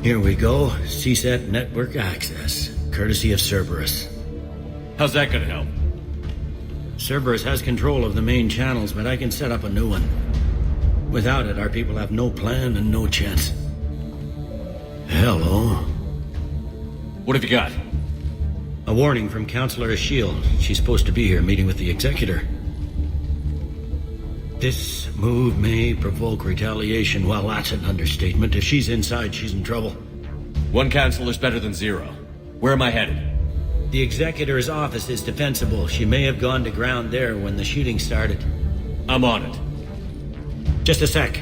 Here we go. CSAT network access, courtesy of Cerberus. How's that gonna help? Cerberus has control of the main channels, but I can set up a new one. Without it, our people have no plan and no chance. Hello. What have you got? A warning from Counselor Shield. She's supposed to be here meeting with the Executor. This move may provoke retaliation. Well, that's an understatement. If she's inside, she's in trouble. One counselor's better than zero. Where am I headed? The Executor's office is defensible. She may have gone to ground there when the shooting started. I'm on it. Just a sec.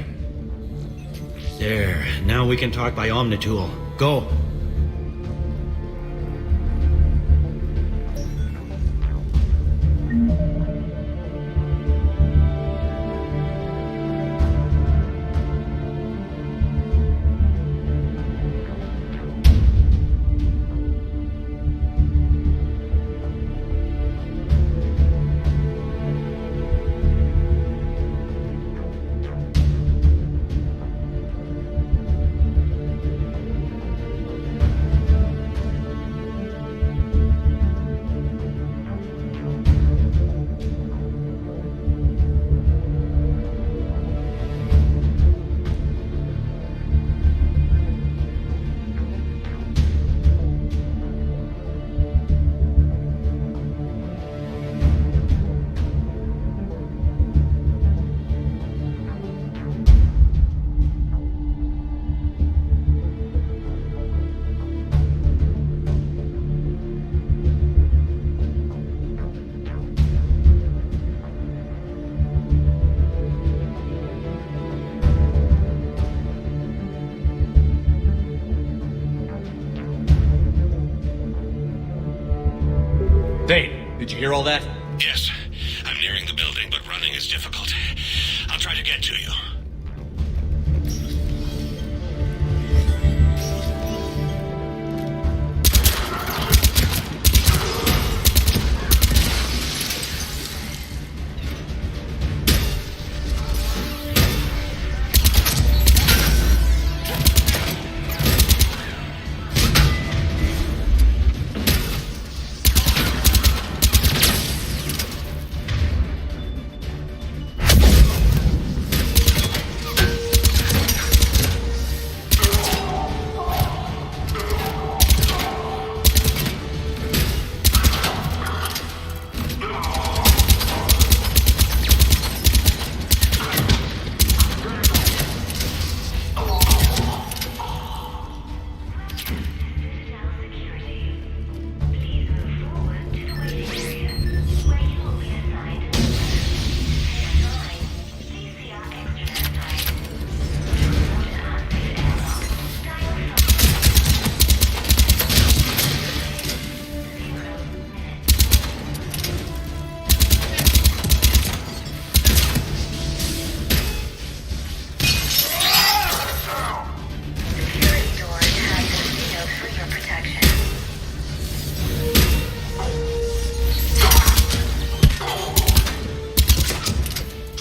There. Now we can talk by Omnitool. Go. Did you hear all that? Yes. I'm nearing the building, but running is difficult. I'll try to get to you.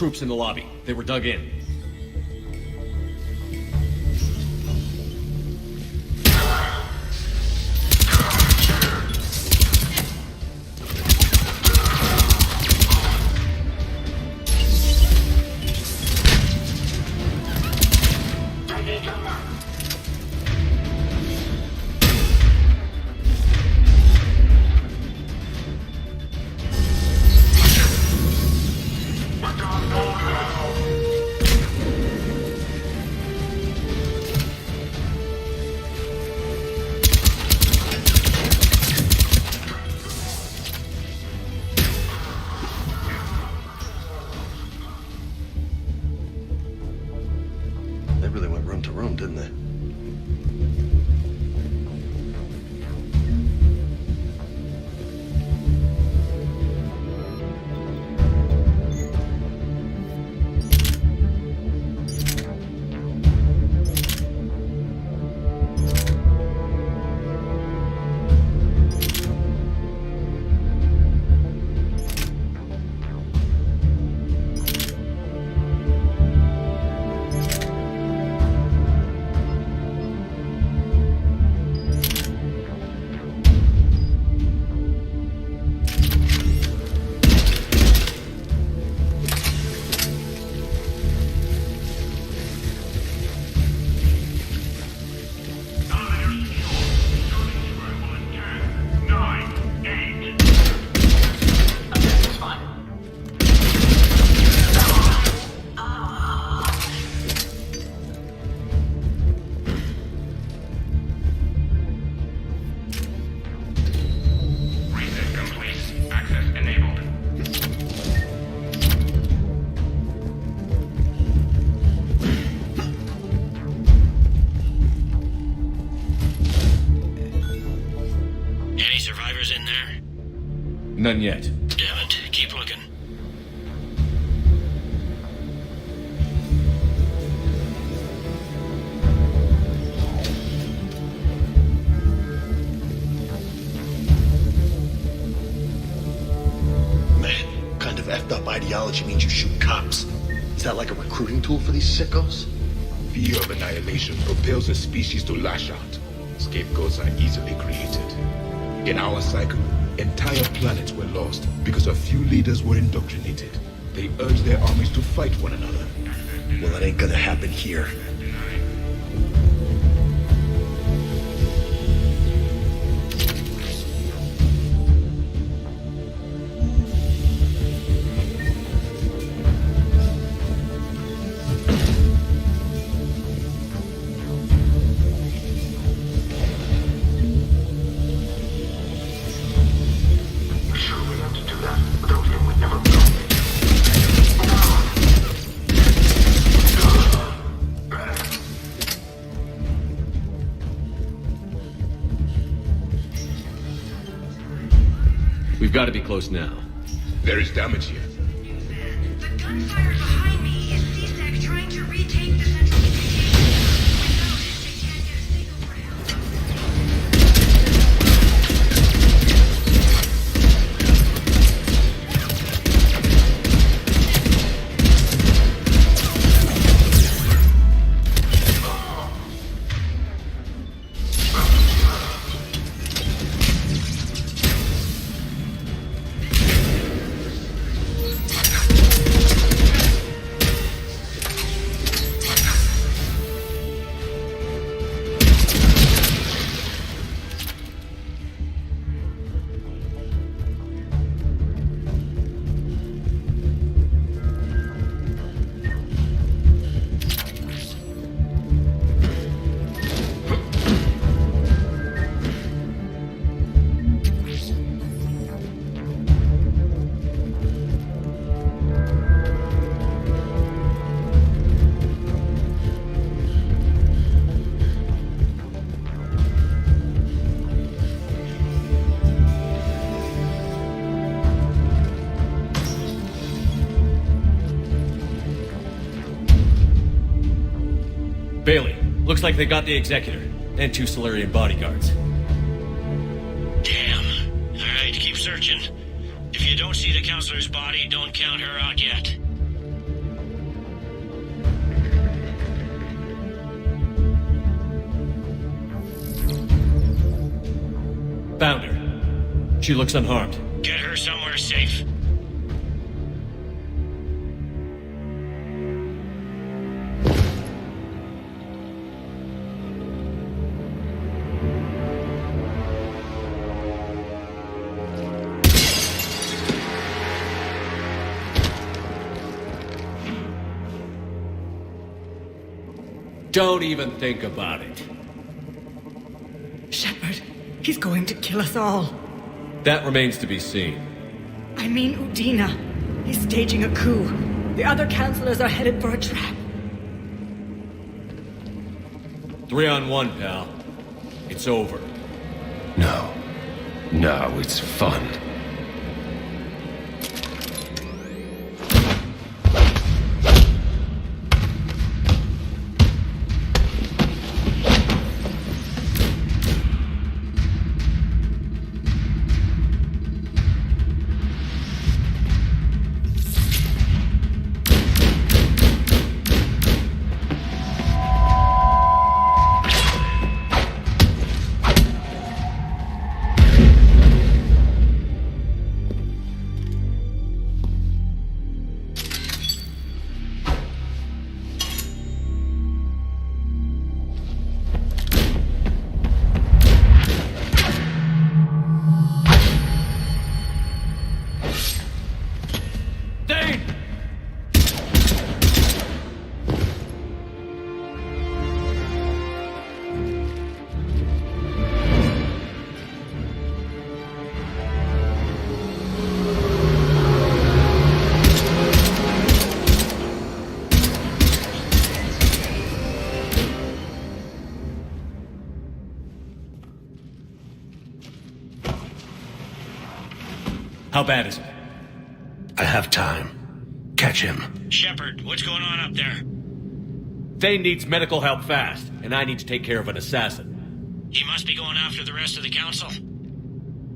troops in the lobby. They were dug in. They really went room to room, didn't they? None yet. Damn it. Keep looking. Man, what kind of effed up ideology means you shoot cops? Is that like a recruiting tool for these sickos? Fear of annihilation propels a species to lash out. Scapegoats are easily created. In our cycle, entire planets were lost because a few leaders were indoctrinated. They urged their armies to fight one another. Well, it ain't gonna happen here. We've got to be close now. There is damage here. The gunfire behind me is C-Sec trying to retake the central communication. Without it, they can't get a signal for Bailey, looks like they got the Executor and 2 Solarian bodyguards. Damn. Alright, keep searching. If you don't see the counselor's body, don't count her out yet. Found her. She looks unharmed. Get her somewhere safe. Don't even think about it. Shepard, he's going to kill us all. That remains to be seen. I mean Udina. He's staging a coup. The other counselors are headed for a trap. 3-on-1, pal. It's over. No. No, it's fun. How bad is it? I have time. Catch him. Shepard, what's going on up there? Thane needs medical help fast, and I need to take care of an assassin. He must be going after the rest of the council.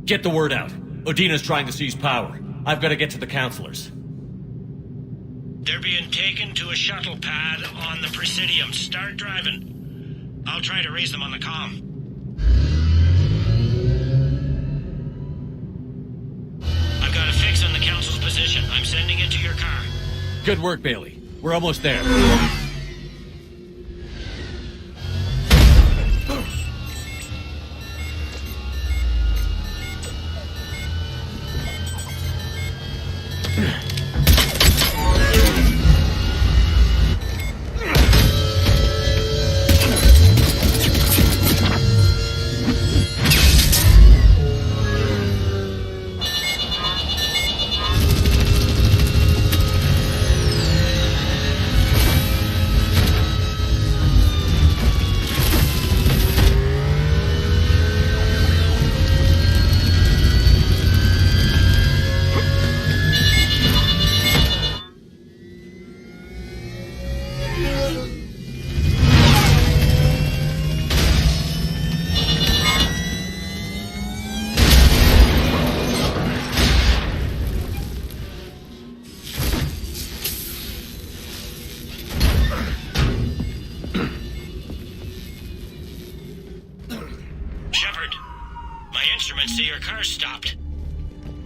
Get the word out. Udina's trying to seize power. I've got to get to the counselors. They're being taken to a shuttle pad on the Presidium. Start driving. I'll try to raise them on the comm. I've got a fix on the council's position. I'm sending it to your car. Good work, Bailey. We're almost there.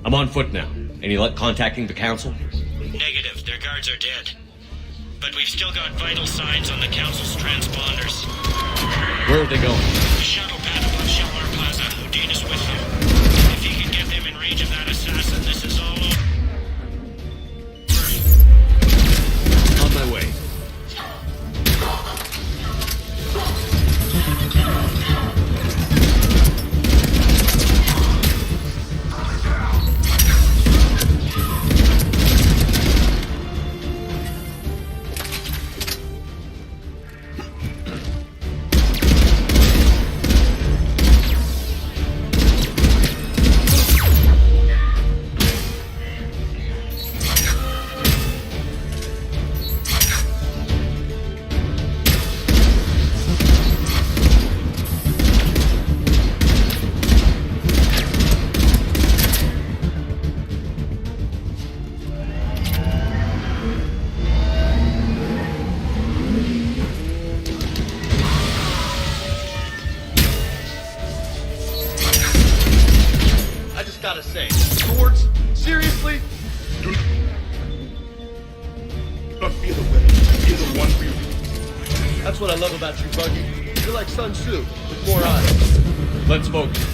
I'm on foot now. Any luck contacting the council? Negative. Their guards are dead. But we've still got vital signs on the council's transponders. Where are they going? The shuttle pad above Shelmar Plaza. Udina's with them. If he can get them in range of that assassin, this is all over. On my way. swords? Seriously? Do not fear the weapon. Fear the one wielding. That's what I love about you, Buggy. You're like Sun Tzu, with more eyes. Let's focus.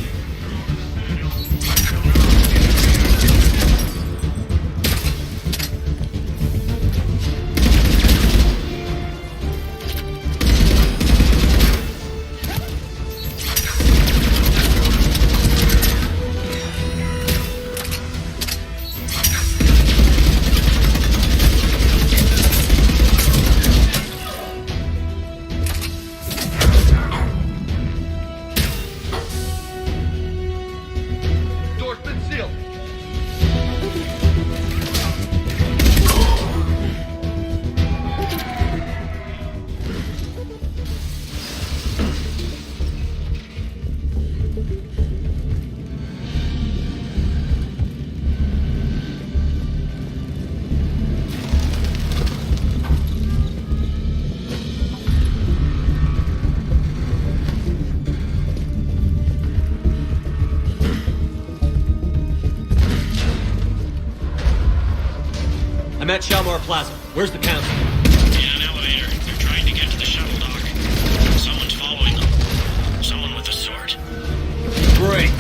Door's been sealed. I'm at Shalmar Plaza. Where's the council? In an elevator. They're trying to get to the shuttle dock. Someone's following them. Someone with a sword. Great.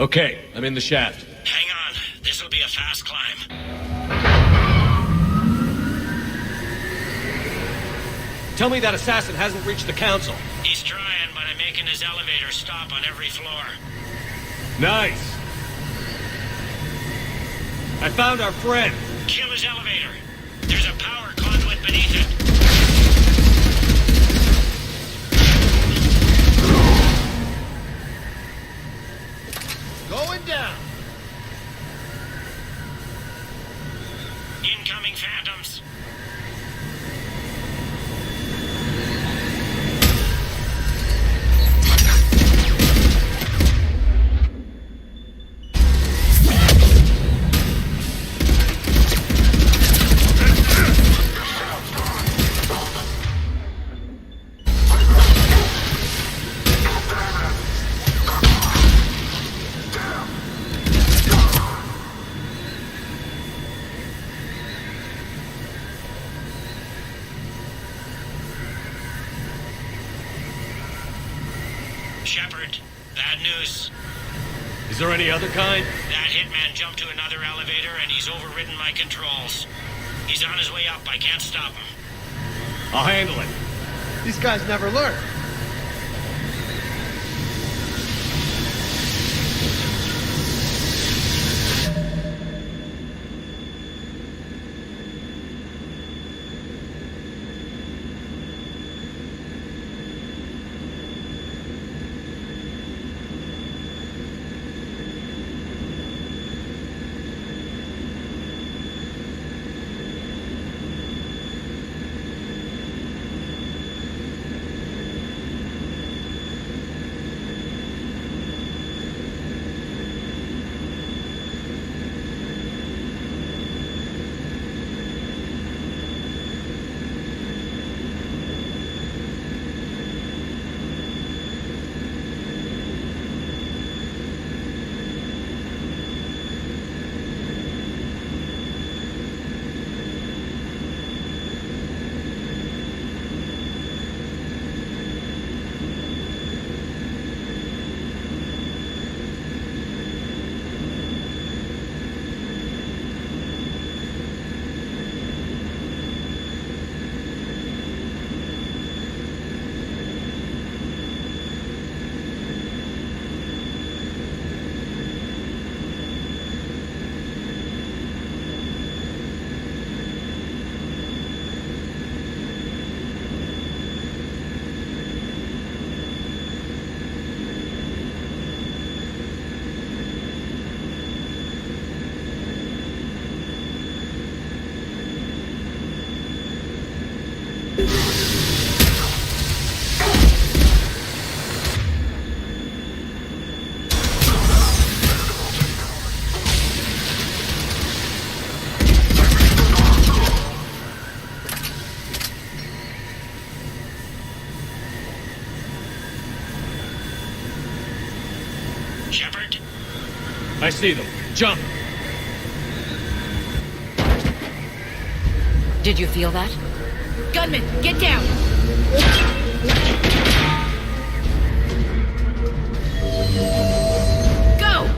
Okay, I'm in the shaft. Hang on. This'll be a fast climb. Tell me that assassin hasn't reached the council. He's trying, but I'm making his elevator stop on every floor. Nice. I found our friend. Kill his elevator. There's a power conduit beneath it. Going down. Incoming phantoms. Shepard, bad news. Is there any other kind? That hitman jumped to another elevator and he's overridden my controls. He's on his way up. I can't stop him. I'll handle it. These guys never learn. Shepard? I see them. Jump! Did you feel that? Gunman, get down! Go!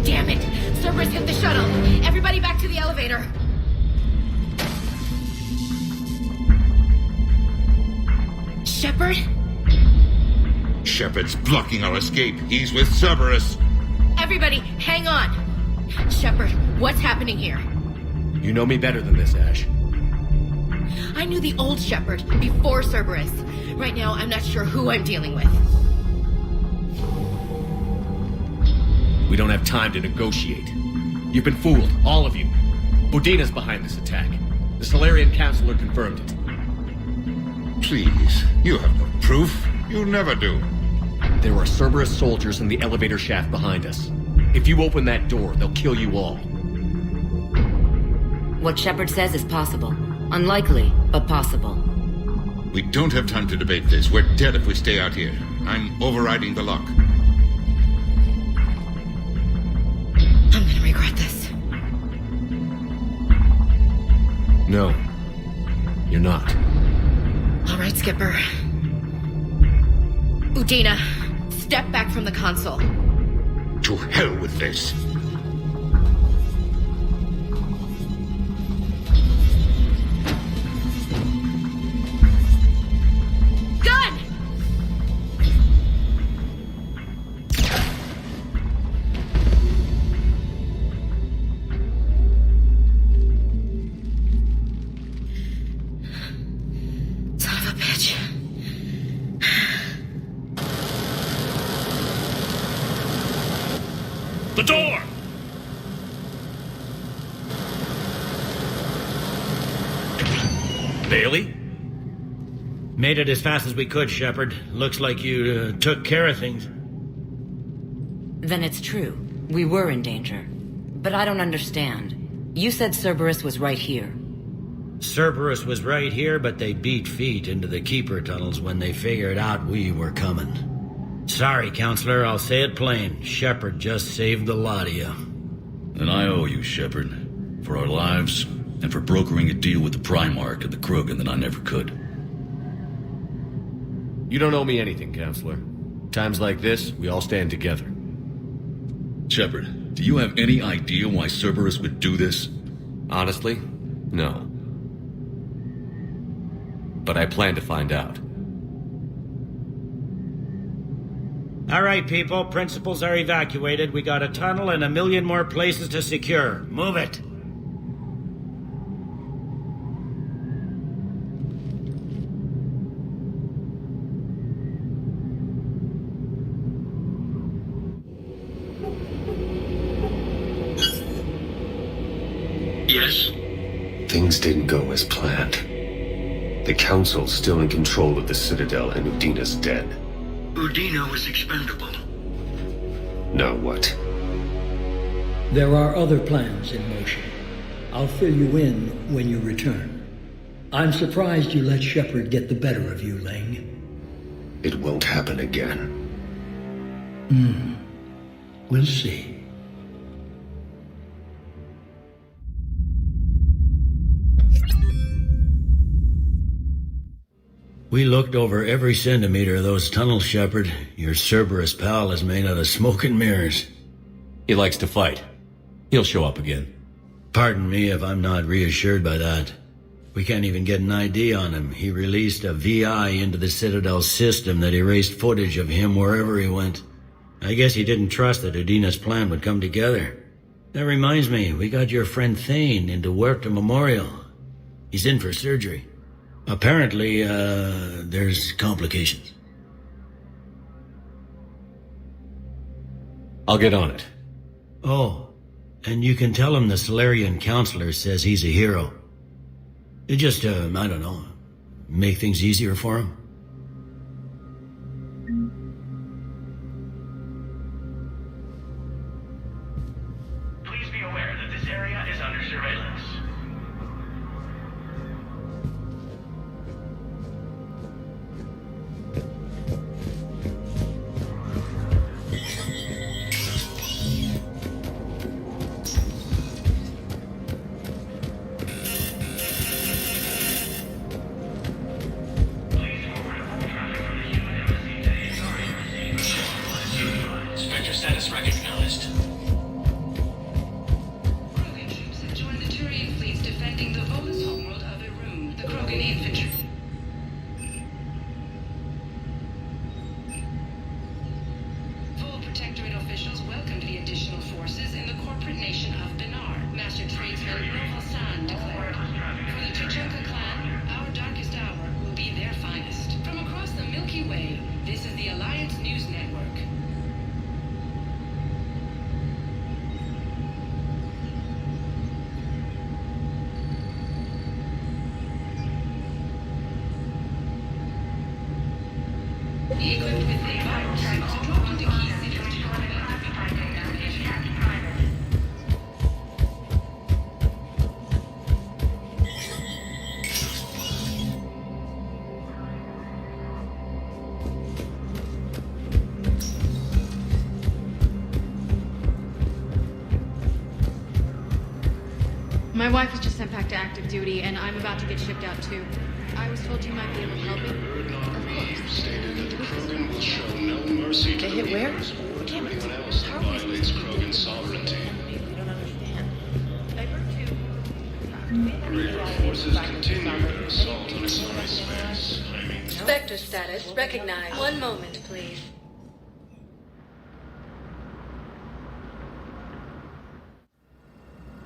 Damn it! Cerberus hit the shuttle! Everybody back to the elevator! Shepard? Shepard's blocking our escape. He's with Cerberus. Everybody, hang on! Shepard, what's happening here? You know me better than this, Ash. I knew the old Shepard before Cerberus. Right now, I'm not sure who I'm dealing with. We don't have time to negotiate. You've been fooled, all of you. Udina's behind this attack. The Solarian Counselor confirmed it. Please, you have no proof. You never do. There are Cerberus soldiers in the elevator shaft behind us. If you open that door, they'll kill you all. What Shepard says is possible. Unlikely, but possible. We don't have time to debate this. We're dead if we stay out here. I'm overriding the lock. I'm gonna regret this. No. You're not. All right, Skipper. Udina, step back from the console. To hell with this. Gun! Son of a bitch. The door! Bailey? Made it as fast as we could, Shepard. Looks like you took care of things. Then it's true. We were in danger. But I don't understand. You said Cerberus was right here. Cerberus was right here, but they beat feet into the Keeper tunnels when they figured out we were coming. Sorry, Counselor, I'll say it plain. Shepard just saved the lot of you. And I owe you, Shepard. For our lives, and for brokering a deal with the Primarch and the Krogan that I never could. You don't owe me anything, Counselor. Times like this, we all stand together. Shepard, do you have any idea why Cerberus would do this? Honestly, no. But I plan to find out. All right, people. Principals are evacuated. We got a tunnel and 1 million more places to secure. Move it. Yes? Things didn't go as planned. The Council's still in control of the Citadel and Udina's dead. Udina was expendable. Now what? There are other plans in motion. I'll fill you in when you return. I'm surprised you let Shepard get the better of you, Ling. It won't happen again. We'll see. We looked over every centimeter of those tunnels, Shepard. Your Cerberus pal is made out of smoke and mirrors. He likes to fight. He'll show up again. Pardon me if I'm not reassured by that. We can't even get an ID on him. He released a VI into the Citadel system that erased footage of him wherever he went. I guess he didn't trust that Udina's plan would come together. That reminds me, we got your friend Thane into Huerta Memorial. He's in for surgery. Apparently, there's complications. I'll get on it. Oh, and you can tell him the Solarian Counselor says he's a hero. It just, I don't know, make things easier for him. advised. Krogan troops have joined the Turian fleets defending the Volus homeworld of Irun, the Krogan infantry. Full Protectorate officials welcomed the additional forces in the corporate nation of Benar, Master Tradesman Novalsan declared. For the Tuchanka clan, our darkest hour will be their finest. From across the Milky Way, this is the Alliance News Network. Equipped with a virus to drop into key cities to combat the propaganda. My wife was just sent back to active duty, and I'm about to get shipped out too. I was told you might be able to help me. Krogan will show no mercy to hit where? anyone else that violates Krogan sovereignty. Reaper forces continue their assault on Asari space, claiming Vector status recognized. One moment, please.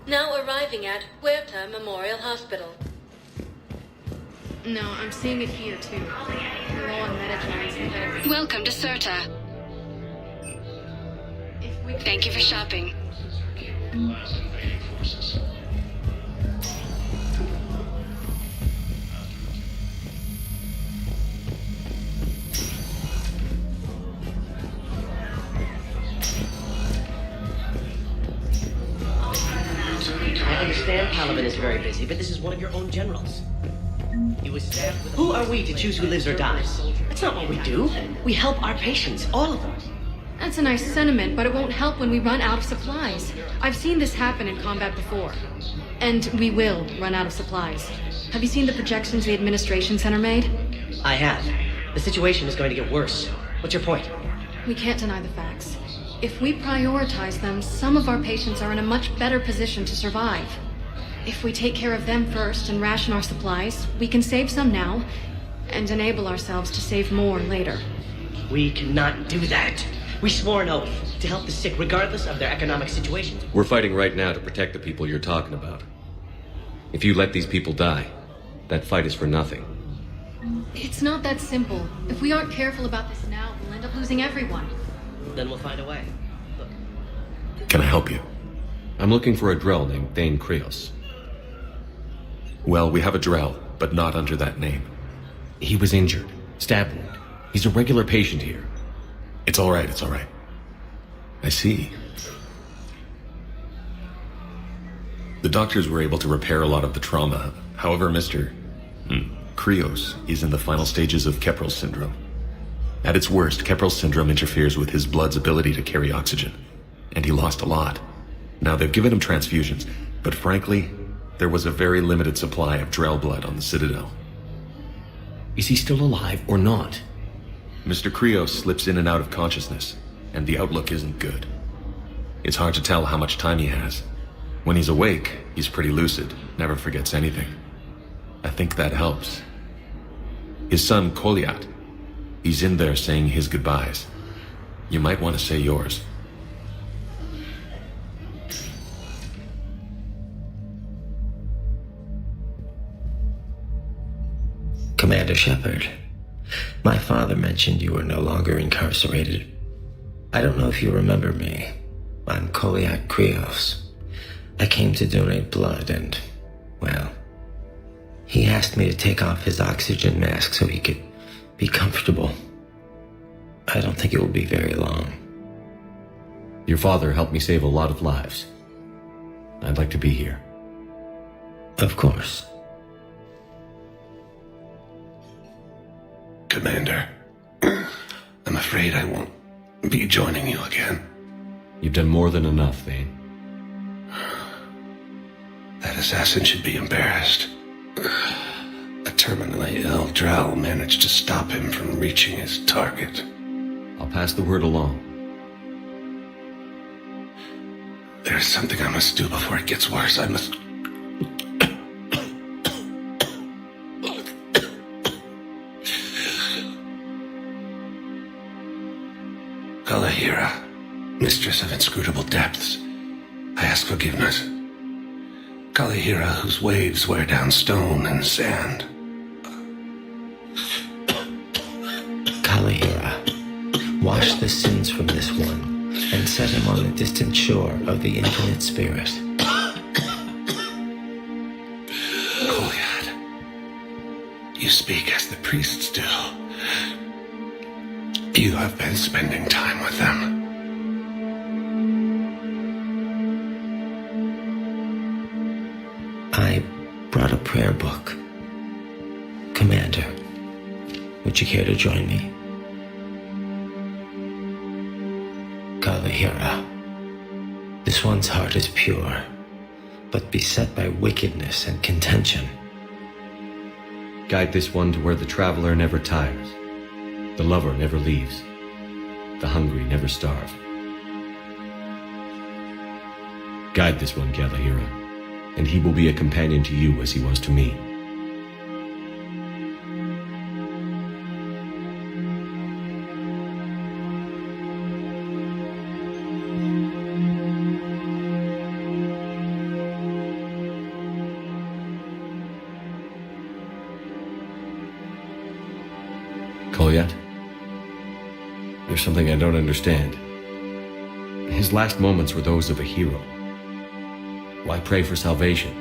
Now arriving at Huerta Memorial Hospital. No, I'm seeing it here too. We're low on metagens. Welcome to Serta. Thank you for shopping. last invading forces. I understand Paladin is very busy, but this is one of your own generals. He was stabbed with Who are we to choose who lives or dies? That's not what we do. We help our patients, all of them. That's a nice sentiment, but it won't help when we run out of supplies. I've seen this happen in combat before. And we will run out of supplies. Have you seen the projections the administration center made? I have. The situation is going to get worse. What's your point? We can't deny the facts. If we prioritize them, some of our patients are in a much better position to survive. If we take care of them first and ration our supplies, we can save some now and enable ourselves to save more later. We cannot do that. We swore an oath to help the sick regardless of their economic situation. We're fighting right now to protect the people you're talking about. If you let these people die, that fight is for nothing. It's not that simple. If we aren't careful about this now, we'll end up losing everyone. Then we'll find a way. Look. Can I help you? I'm looking for a Drell named Thane Krios. Well, we have a Drell, but not under that name. He was injured. Stab wound. He's a regular patient here. It's all right, it's all right. I see. The doctors were able to repair a lot of the trauma. However, Mr. Krios is in the final stages of Keprel syndrome. At its worst, Keprel syndrome interferes with his blood's ability to carry oxygen, and he lost a lot. Now, they've given him transfusions, but frankly, there was a very limited supply of Drell blood on the Citadel. Is he still alive or not? Mr. Krios slips in and out of consciousness, and the outlook isn't good. It's hard to tell how much time he has. When he's awake, he's pretty lucid, never forgets anything. I think that helps. His son, Koliat, he's in there saying his goodbyes. You might want to say yours. Commander Shepard, my father mentioned you were no longer incarcerated. I don't know if you remember me. I'm Koliak Krios. I came to donate blood and, well, he asked me to take off his oxygen mask so he could be comfortable. I don't think it will be very long. Your father helped me save a lot of lives. I'd like to be here. Of course. Commander, I'm afraid I won't be joining you again. You've done more than enough, Thane. That assassin should be embarrassed. A terminally ill Drell managed to stop him from reaching his target. I'll pass the word along. There's something I must do before it gets worse. I must... Kalahira, mistress of inscrutable depths, I ask forgiveness. Kalahira, whose waves wear down stone and sand. Kalahira, wash the sins from this one, and set him on the distant shore of the infinite spirit. Goliath, you speak as the priests do. You have been spending time with them. I brought a prayer book. Commander, would you care to join me? Kalahira, this one's heart is pure, but beset by wickedness and contention. Guide this one to where the traveler never tires, the lover never leaves, the hungry never starve. Guide this one, Kalahira, and he will be a companion to you as he was to me. Kolyat? There's something I don't understand. His last moments were those of a hero. Why pray for salvation?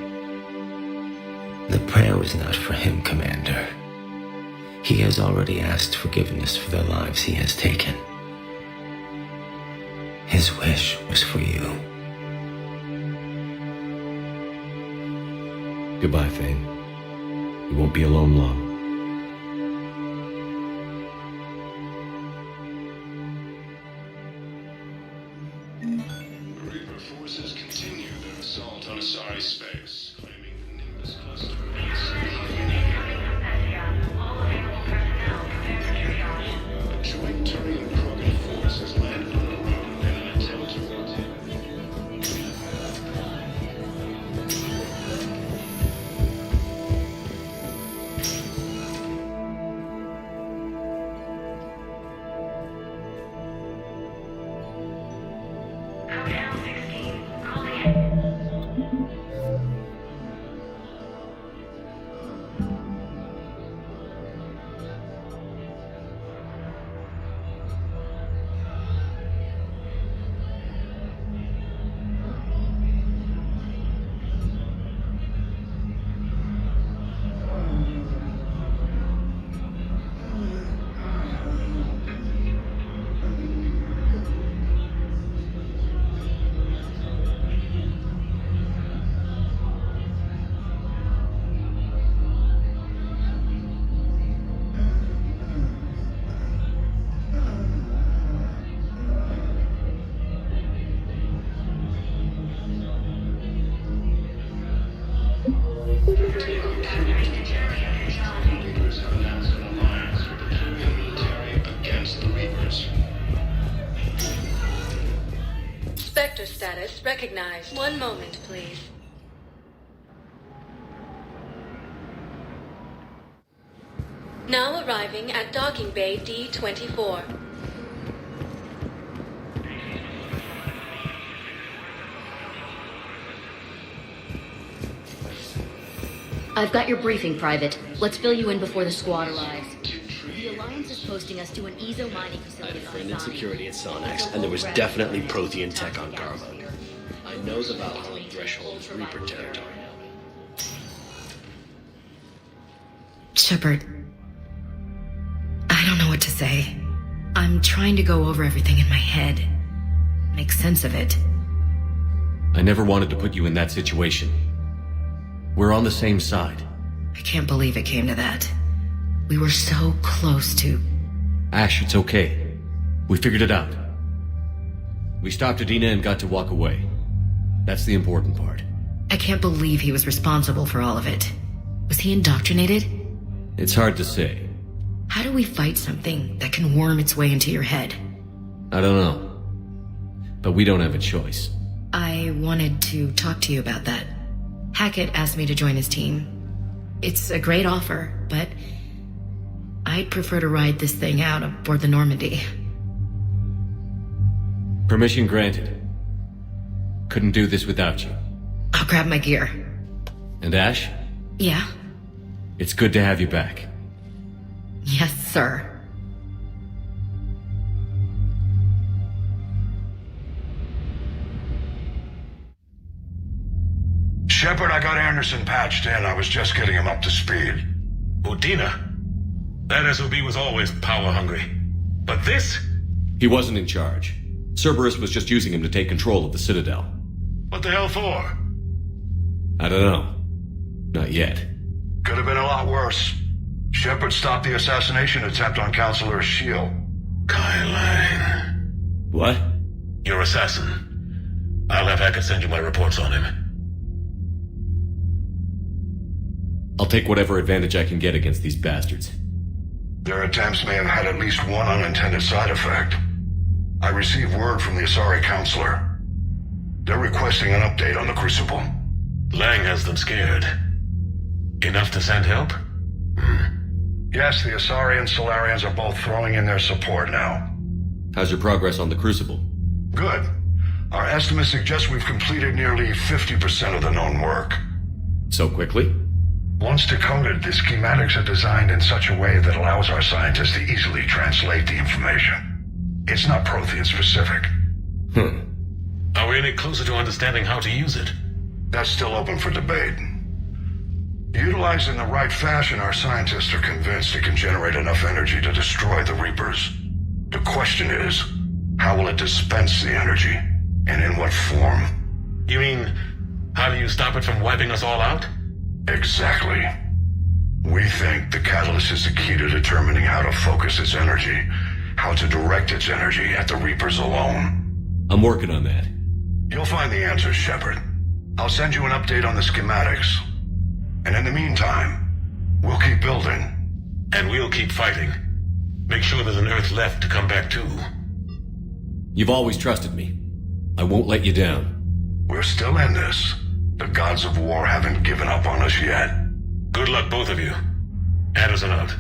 The prayer was not for him, Commander. He has already asked forgiveness for the lives he has taken. His wish was for you. Goodbye, Thane. You won't be alone long. Reaper forces continue their assault on Asari space, claiming the Nimbus cluster. A joint Turian Krogan force has landed on the road in an attempt to Reapers have announced an alliance with the Turian military against the Reapers. Spectre status recognized. One moment, please. Now arriving at docking bay D-24. I've got your briefing, Private. Let's fill you in before the squad arrives. The Alliance is posting us to an EZO mining facility. I had a friend in security at Sonax, and there was definitely Prothean tech on Garbo. I know the Valhalla threshold is Reaper territory. Shepard, I don't know what to say. I'm trying to go over everything in my head. Make sense of it. I never wanted to put you in that situation. We're on the same side. I can't believe it came to that. We were so close to... Ash, it's okay. We figured it out. We stopped Adina and got to walk away. That's the important part. I can't believe he was responsible for all of it. Was he indoctrinated? It's hard to say. How do we fight something that can worm its way into your head? I don't know. But we don't have a choice. I wanted to talk to you about that. Hackett asked me to join his team. It's a great offer, but I'd prefer to ride this thing out aboard the Normandy. Permission granted. Couldn't do this without you. I'll grab my gear. And Ash? Yeah? It's good to have you back. Yes, sir. Shepard, I got Anderson patched in. I was just getting him up to speed. Udina? That SOB was always power-hungry. But this? He wasn't in charge. Cerberus was just using him to take control of the Citadel. What the hell for? I don't know. Not yet. Could have been a lot worse. Shepard stopped the assassination attempt on Counselor Shield. Kai Lang. What? Your assassin. I'll have Hackett send you my reports on him. I'll take whatever advantage I can get against these bastards. Their attempts may have had at least one unintended side effect. I received word from the Asari Counselor. They're requesting an update on the Crucible. Lang has them scared. Enough to send help? Yes, the Asari and Solarians are both throwing in their support now. How's your progress on the Crucible? Good. Our estimates suggest we've completed nearly 50% of the known work. So quickly? Once decoded, the schematics are designed in such a way that allows our scientists to easily translate the information. It's not Prothean specific. Are we any closer to understanding how to use it? That's still open for debate. Utilized in the right fashion, our scientists are convinced it can generate enough energy to destroy the Reapers. The question is, how will it dispense the energy? And in what form? You mean, how do you stop it from wiping us all out? Exactly. We think the catalyst is the key to determining how to focus its energy, how to direct its energy at the Reapers alone. I'm working on that. You'll find the answers, Shepard. I'll send you an update on the schematics. And in the meantime, we'll keep building. And we'll keep fighting. Make sure there's an Earth left to come back to. You've always trusted me. I won't let you down. We're still in this. The gods of war haven't given up on us yet. Good luck, both of you. Anderson out.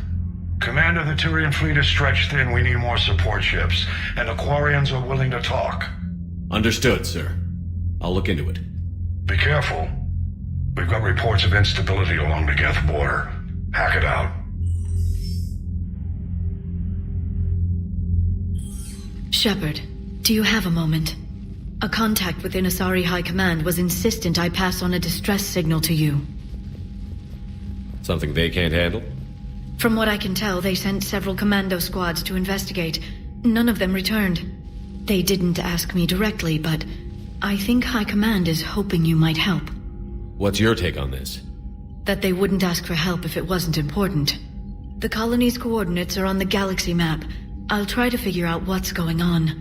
Commander, the Turian fleet is stretched thin. We need more support ships. And the Quarians are willing to talk. Understood, sir. I'll look into it. Be careful. We've got reports of instability along the Geth border. Hack it out. Shepard, do you have a moment? A contact within Asari High Command was insistent I pass on a distress signal to you. Something they can't handle? From what I can tell, they sent several commando squads to investigate. None of them returned. They didn't ask me directly, but I think High Command is hoping you might help. What's your take on this? That they wouldn't ask for help if it wasn't important. The colony's coordinates are on the galaxy map. I'll try to figure out what's going on.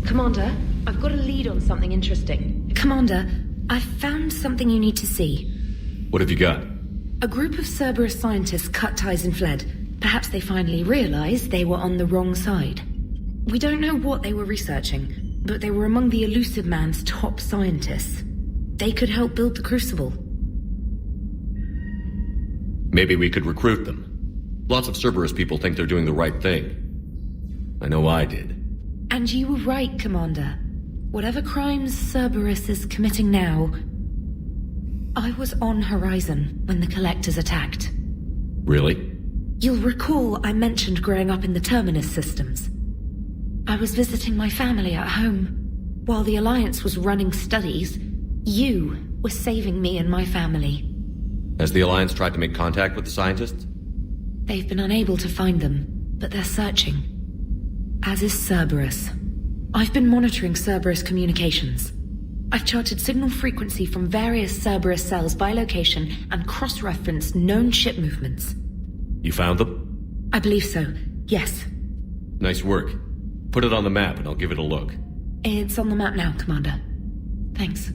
Commander, I've got a lead on something interesting. Commander, I've found something you need to see. What have you got? A group of Cerberus scientists cut ties and fled. Perhaps they finally realized they were on the wrong side. We don't know what they were researching, but they were among the Elusive Man's top scientists. They could help build the Crucible. Maybe we could recruit them. Lots of Cerberus people think they're doing the right thing. I know I did. And you were right, Commander. Whatever crimes Cerberus is committing now, I was on Horizon when the Collectors attacked. Really? You'll recall I mentioned growing up in the Terminus systems. I was visiting my family at home. While the Alliance was running studies, you were saving me and my family. Has the Alliance tried to make contact with the scientists? They've been unable to find them, but they're searching. As is Cerberus. I've been monitoring Cerberus communications. I've charted signal frequency from various Cerberus cells by location and cross-referenced known ship movements. You found them? I believe so, yes. Nice work. Put it on the map and I'll give it a look. It's on the map now, Commander. Thanks.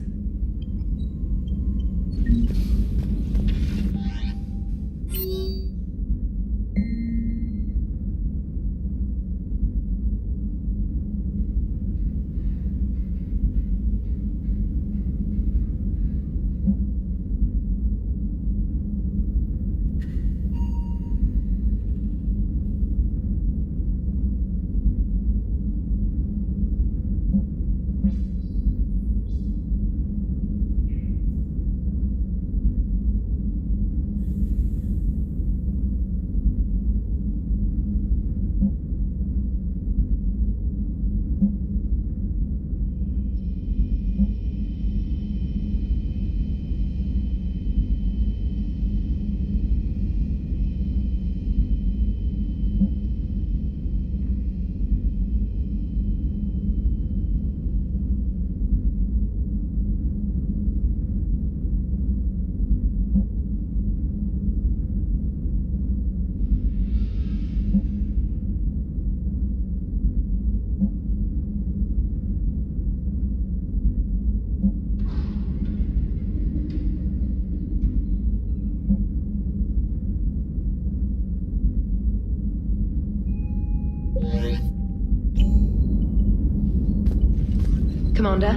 Commander?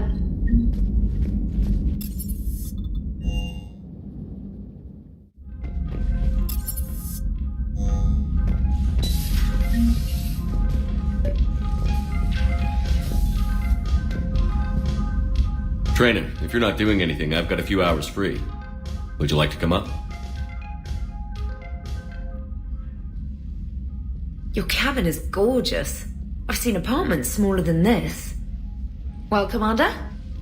Trainer, if you're not doing anything, I've got a few hours free. Would you like to come up? Your cabin is gorgeous. I've seen apartments smaller than this. Well, Commander,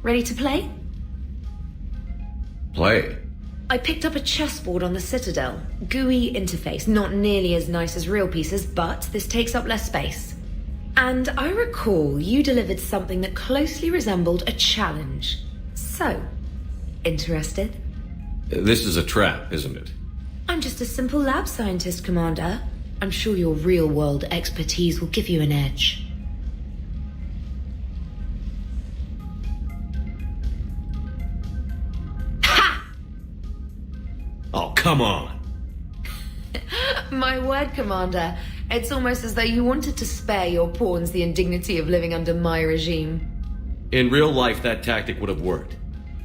ready to play? Play? I picked up a chessboard on the Citadel. GUI interface, not nearly as nice as real pieces, but this takes up less space. And I recall you delivered something that closely resembled a challenge. So, interested? This is a trap, isn't it? I'm just a simple lab scientist, Commander. I'm sure your real-world expertise will give you an edge. Oh, come on! My word, Commander. It's almost as though you wanted to spare your pawns the indignity of living under my regime. In real life, that tactic would have worked.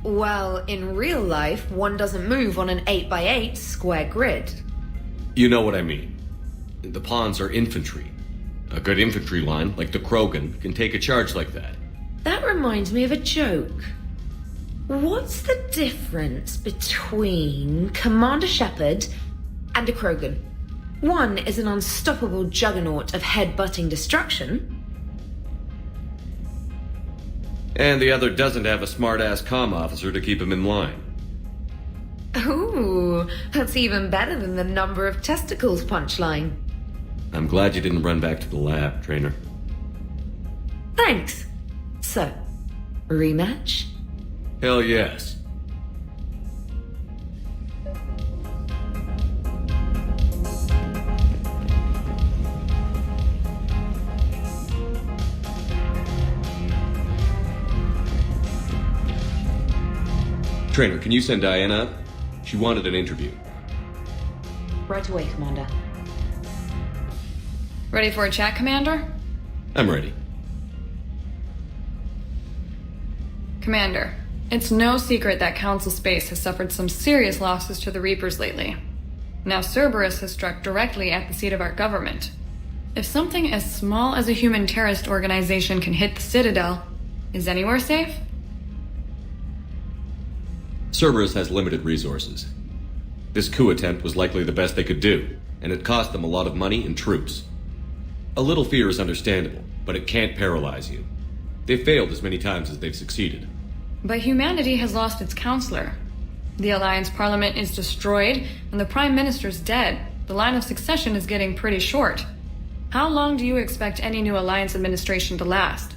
Well, in real life, one doesn't move on an 8x8 square grid. You know what I mean. The pawns are infantry. A good infantry line, like the Krogan, can take a charge like that. That reminds me of a joke. What's the difference between Commander Shepard and a Krogan? One is an unstoppable juggernaut of head-butting destruction. And the other doesn't have a smart-ass comm officer to keep him in line. Ooh, that's even better than the number of testicles punchline. I'm glad you didn't run back to the lab, Trainer. Thanks. So, rematch? Hell yes. Trainer, can you send Diana up? She wanted an interview. Right away, Commander. Ready for a chat, Commander? I'm ready. Commander, it's no secret that Council Space has suffered some serious losses to the Reapers lately. Now Cerberus has struck directly at the seat of our government. If something as small as a human terrorist organization can hit the Citadel, is anywhere safe? Cerberus has limited resources. This coup attempt was likely the best they could do, and it cost them a lot of money and troops. A little fear is understandable, but it can't paralyze you. They've failed as many times as they've succeeded. But humanity has lost its counselor. The Alliance Parliament is destroyed, and the Prime Minister's dead. The line of succession is getting pretty short. How long do you expect any new Alliance administration to last?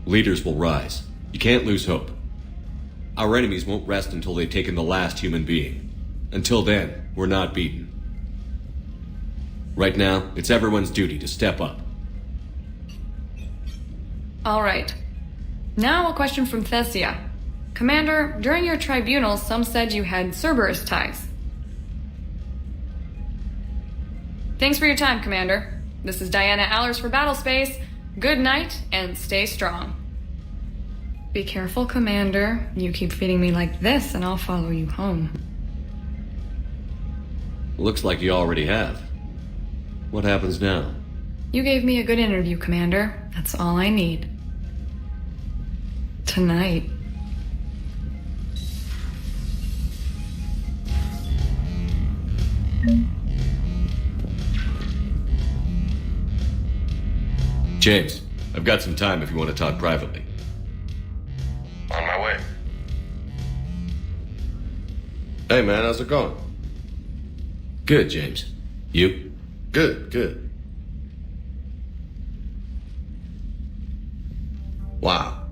Leaders will rise. You can't lose hope. Our enemies won't rest until they've taken the last human being. Until then, we're not beaten. Right now, it's everyone's duty to step up. All right. Now a question from Thessia. Commander, during your tribunal, some said you had Cerberus ties. Thanks for your time, Commander. This is Diana Allers for Battlespace. Good night, and stay strong. Be careful, Commander. You keep feeding me like this, and I'll follow you home. Looks like you already have. What happens now? You gave me a good interview, Commander. That's all I need. Tonight. James, I've got some time if you want to talk privately. On my way. Hey man, how's it going? Good, James. You? Good. Wow.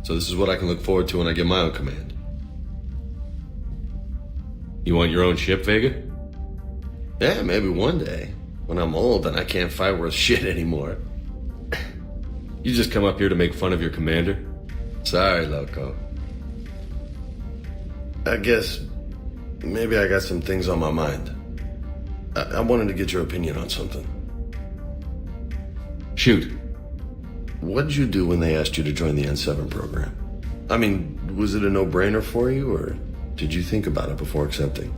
So this is what I can look forward to when I get my own command. You want your own ship, Vega? Yeah, maybe one day. When I'm old and I can't fight worth shit anymore. You just come up here to make fun of your commander? Sorry, Loco. I guess maybe I got some things on my mind. I wanted to get your opinion on something. Shoot. What did you do when they asked you to join the N7 program? I mean, was it a no-brainer for you, or did you think about it before accepting?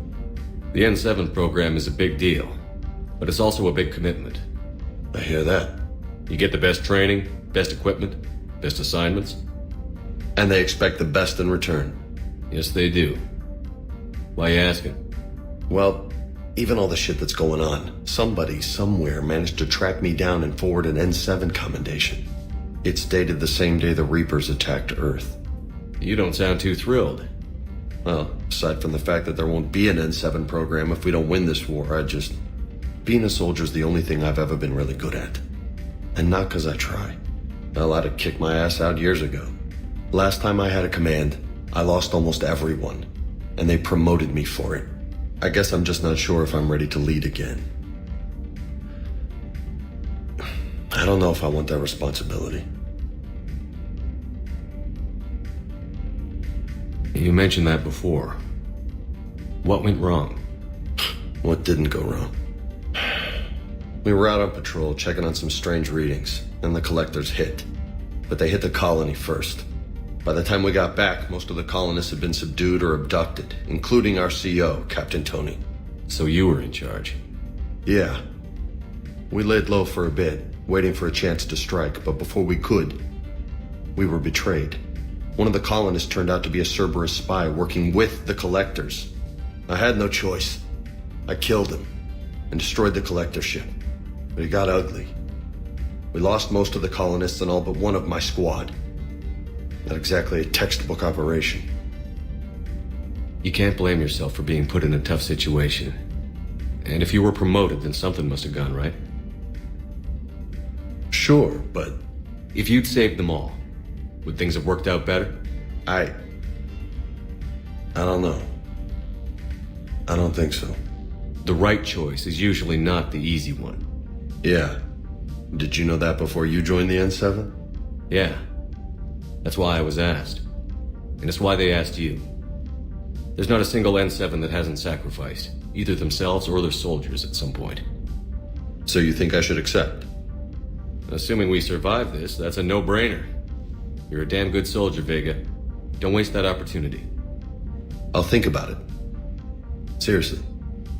The N7 program is a big deal, but it's also a big commitment. I hear that. You get the best training, best equipment, best assignments. And they expect the best in return. Yes, they do. Why you asking? Well, even all the shit that's going on, somebody somewhere managed to track me down and forward an N7 commendation. It's dated the same day the Reapers attacked Earth. You don't sound too thrilled. Well, aside from the fact that there won't be an N7 program if we don't win this war, being a soldier's the only thing I've ever been really good at. And not because I try. Hell, I'd have kicked my ass out years ago. Last time I had a command, I lost almost everyone, and they promoted me for it. I guess I'm just not sure if I'm ready to lead again. I don't know if I want that responsibility. You mentioned that before. What went wrong? What didn't go wrong? We were out on patrol, checking on some strange readings, and the collectors hit. But they hit the colony first. By the time we got back, most of the colonists had been subdued or abducted, including our CO, Captain Tony. So you were in charge? Yeah. We laid low for a bit, waiting for a chance to strike, but before we could, we were betrayed. One of the colonists turned out to be a Cerberus spy working with the collectors. I had no choice. I killed him and destroyed the collector ship. But it got ugly. We lost most of the colonists and all but one of my squad. Not exactly a textbook operation. You can't blame yourself for being put in a tough situation. And if you were promoted, then something must have gone right. Sure, but... If you'd saved them all, would things have worked out better? I don't know. I don't think so. The right choice is usually not the easy one. Yeah. Did you know that before you joined the N7? Yeah. That's why I was asked. And it's why they asked you. There's not a single N7 that hasn't sacrificed, either themselves or their soldiers at some point. So you think I should accept? Assuming we survive this, that's a no-brainer. You're a damn good soldier, Vega. Don't waste that opportunity. I'll think about it. Seriously.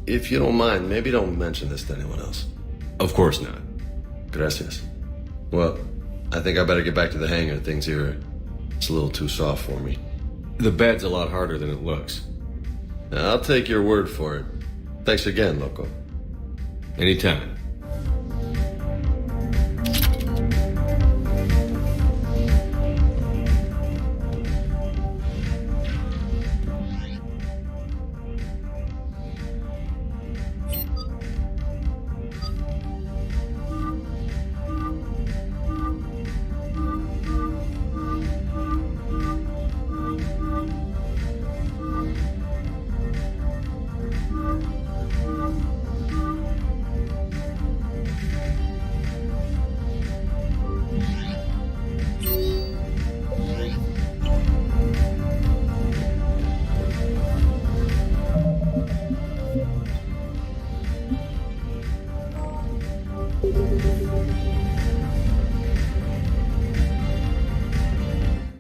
If you don't mind, maybe don't mention this to anyone else. Of course not. Gracias. Well, I think I better get back to the hangar. Things here, it's a little too soft for me. The bed's a lot harder than it looks. I'll take your word for it. Thanks again, Loco. Anytime.